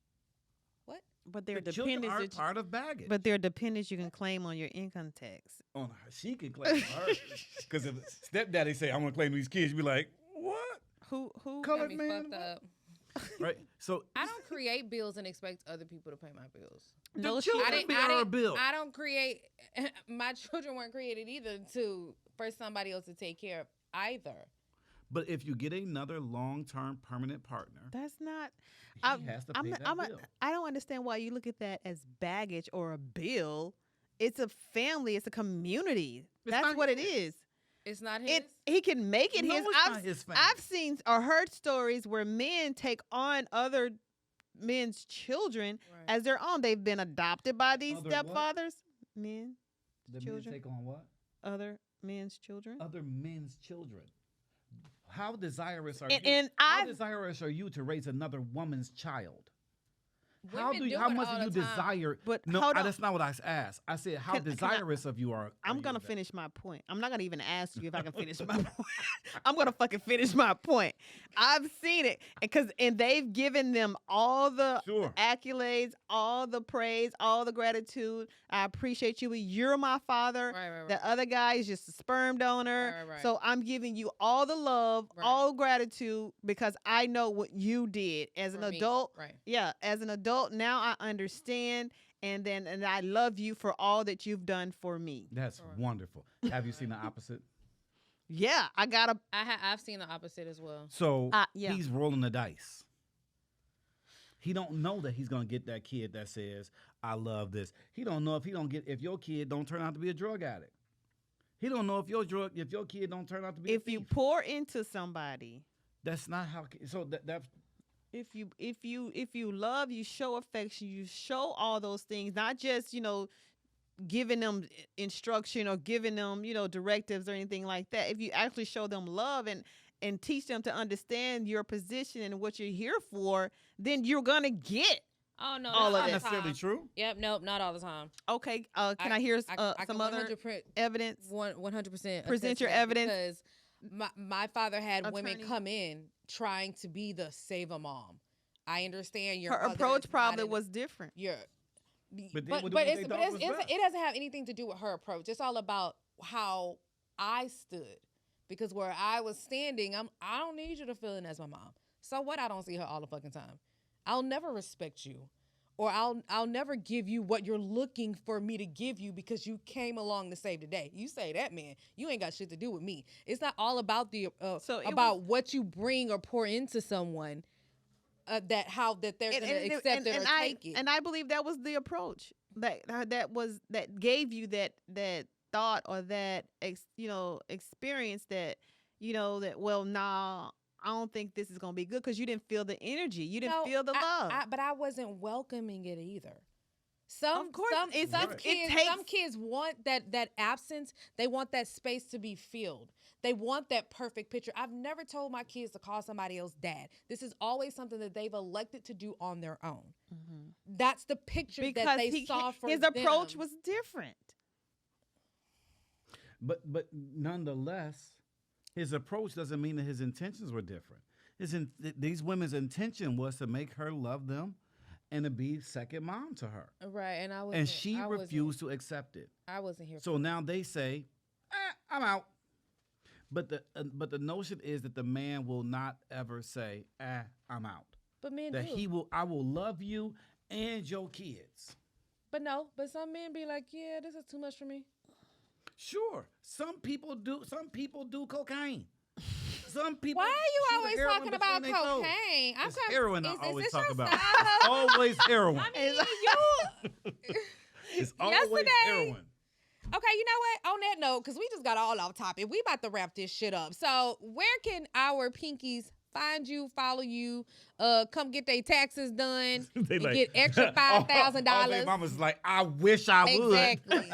What? But they're The children are dependents. part of baggage. But they're dependents you can claim on your income tax. On her, she can claim her. Because if stepdaddy say, I'm going to claim these kids, you be like, what? Who? Colored Got me man? fucked up. Right? So I don't create bills and expect other people to pay my bills. No, the she children be our bill. I don't create. My children weren't created either for somebody else to take care of either. But if you get another long-term permanent partner, That's not. he has to pay that bill. I don't understand why you look at that as baggage or a bill. It's a family. It's a community. It's That's not what it his. is. It's not his. He can make it No, his. it's not his family. I've seen or heard stories where men take on other men's children Right. as their own. They've been adopted by these Other what? stepfathers. Men, The children. men take on what? other men's children. Other men's children. How desirous are And- you? and how I've- desirous are you to raise another woman's child? Women do How it much all do you the time. desire? But no, hold on. that's not what I asked. I said, how Can I- desirous of you are? I'm you gonna of that? finish my point. I'm not gonna even ask you if I can finish my point. I'm gonna fucking finish my point. I've seen it, and they've given them all the Sure. accolades, all the praise, all the gratitude. I appreciate you. You're my father. Right. The other guy is just a sperm donor. Right. So I'm giving you all the love, Right. all gratitude because I know what you did as an For me. adult. Right. Yeah, as an adult, now I understand, and I love you for all that you've done for me. That's Correct. wonderful. Have you seen the opposite? Yeah, I got a. I've seen the opposite as well. So Yeah. he's rolling the dice. He don't know that he's gonna get that kid that says, "I love this." He don't know if your kid don't turn out to be a drug addict. He don't know if your kid don't turn out to be. If a you thief. pour into somebody, That's not how. So that's if you love, you show affection, you show all those things, not just giving them instruction or giving them directives or anything like that. If you actually show them love and teach them to understand your position and what you're here for, then you're gonna get. Oh no, All that's of not it. necessarily true. Yep, nope, not all the time. Okay, can I hear some other 100% evidence? 100% Present your evidence. Because my father had women Attorney. come in trying to be the save-a mom. I understand your Her mother approach is not probably in- was different. Your But they but would do but what it's, they but thought was it's, best. it doesn't have anything to do with her approach. It's all about how I stood. Because where I was standing, I don't need you to fill in as my mom. So what? I don't see her all the fucking time. I'll never respect you, or I'll never give you what you're looking for me to give you because you came along to save the day. You say that, man. You ain't got shit to do with me. It's not all about the So it about what you bring or pour into someone. That they're gonna accept it or take it. And I believe that was the approach that gave you that thought or that experience that nah, I don't think this is gonna be good because you didn't feel the energy, you didn't feel the love. But I wasn't welcoming it either. Some kids want that absence. They want that space to be filled. They want that perfect picture. I've never told my kids to call somebody else dad. This is always something that they've elected to do on their own. Mm-hmm. That's the picture that they saw for his them. approach was different. But nonetheless, his approach doesn't mean that his intentions were different. These women's intention was to make her love them and to be second mom to her. Right, and she refused to accept it. I wasn't here. So now they say, I'm out. But the notion is that the man will not ever say, I'm out. But men that do. I will love you and your kids. But some men be like, yeah, this is too much for me. Sure, some people do cocaine. Some people. Why are you shoot always heroin talking about between their toes. cocaine? It's heroin I is always this talk your about. style? It's always heroin. I mean, It's always Yesterday- heroin. Okay, you know what? On that note, because we just got all off topic, we about to wrap this shit up. So where can our pinkies find you, follow you, come get their taxes done, They and like, get extra $5,000? All their mama's like, I wish I would. Exactly.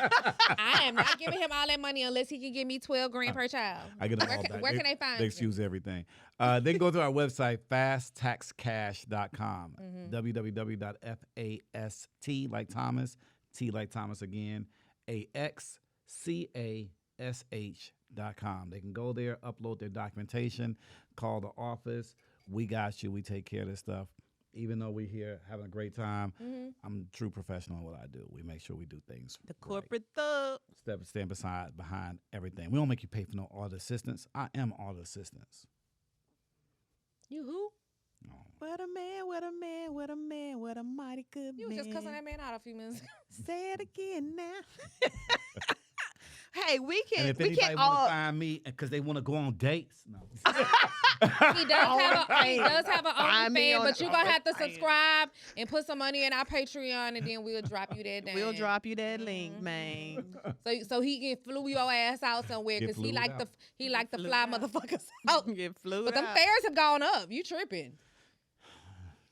I am not giving him all that money unless he can give me $12 grand per child. I get them all back. Where can they find They you? excuse everything. They can go to our website, fasttaxcash.com. www.fast, like Thomas, T like Thomas again, AXCASH.com. They can go there, upload their documentation, call the office. We got you. We take care of this stuff. Even though we're here having a great time, I'm a true professional in what I do. We make sure we do things The corporate thug. stand behind everything. We don't make you pay for no audit assistance. I am audit assistance. You who? No. What a man, what a man, what a man, what a mighty good You man. was just cussing that man out a few minutes ago. Say it again now. Hey, we And can if we anybody can't want all to find me because they want to go on dates, no. He does have an Find me OnlyFans, on but you're going to have to OnlyFans. subscribe and put some money in our Patreon, and then we'll drop you that. we'll drop you that link, man. So he can flew your ass out somewhere Get because he flued like out. to Flew fly out. motherfuckers out. Get flew But them out. fares have gone up. You tripping?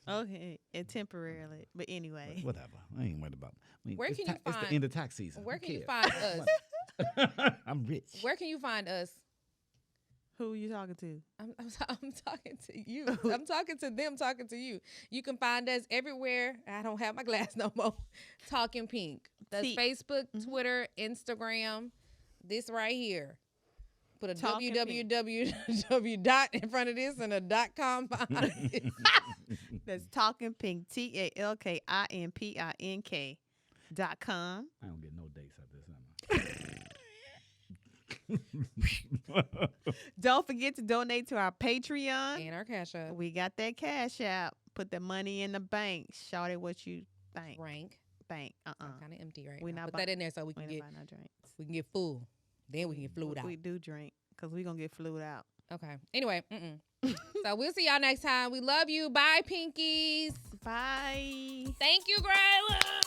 Okay, and temporarily, but anyway. Whatever. I ain't worried about it. Where it's can you It's find- the end of tax season. Where Who can you cares? find us? I'm rich. Where can you find us? Who you talking to? I'm talking to you. I'm talking to them, talking to you. You can find us everywhere. I don't have my glass no more. Talking Pink. That's T- Facebook, Twitter, Instagram. This right here. Put a Talkin' www dot in front of this and a .com behind it. That's TALKinPInk, TALKinPINK.com. I don't get no dates at this. Don't forget to donate to our Patreon. And our cash up. We got that cash out. Put the money in the bank. Shout it what you think. Rank. Bank. Kind of empty right We now. not Put buy- that in there so we We can ain't get buy no drinks. full. Then we can get flued out. We do drink because we going to get flued out. Okay. Anyway, so we'll see y'all next time. We love you. Bye, Pinkies. Bye. Thank you, Graylen.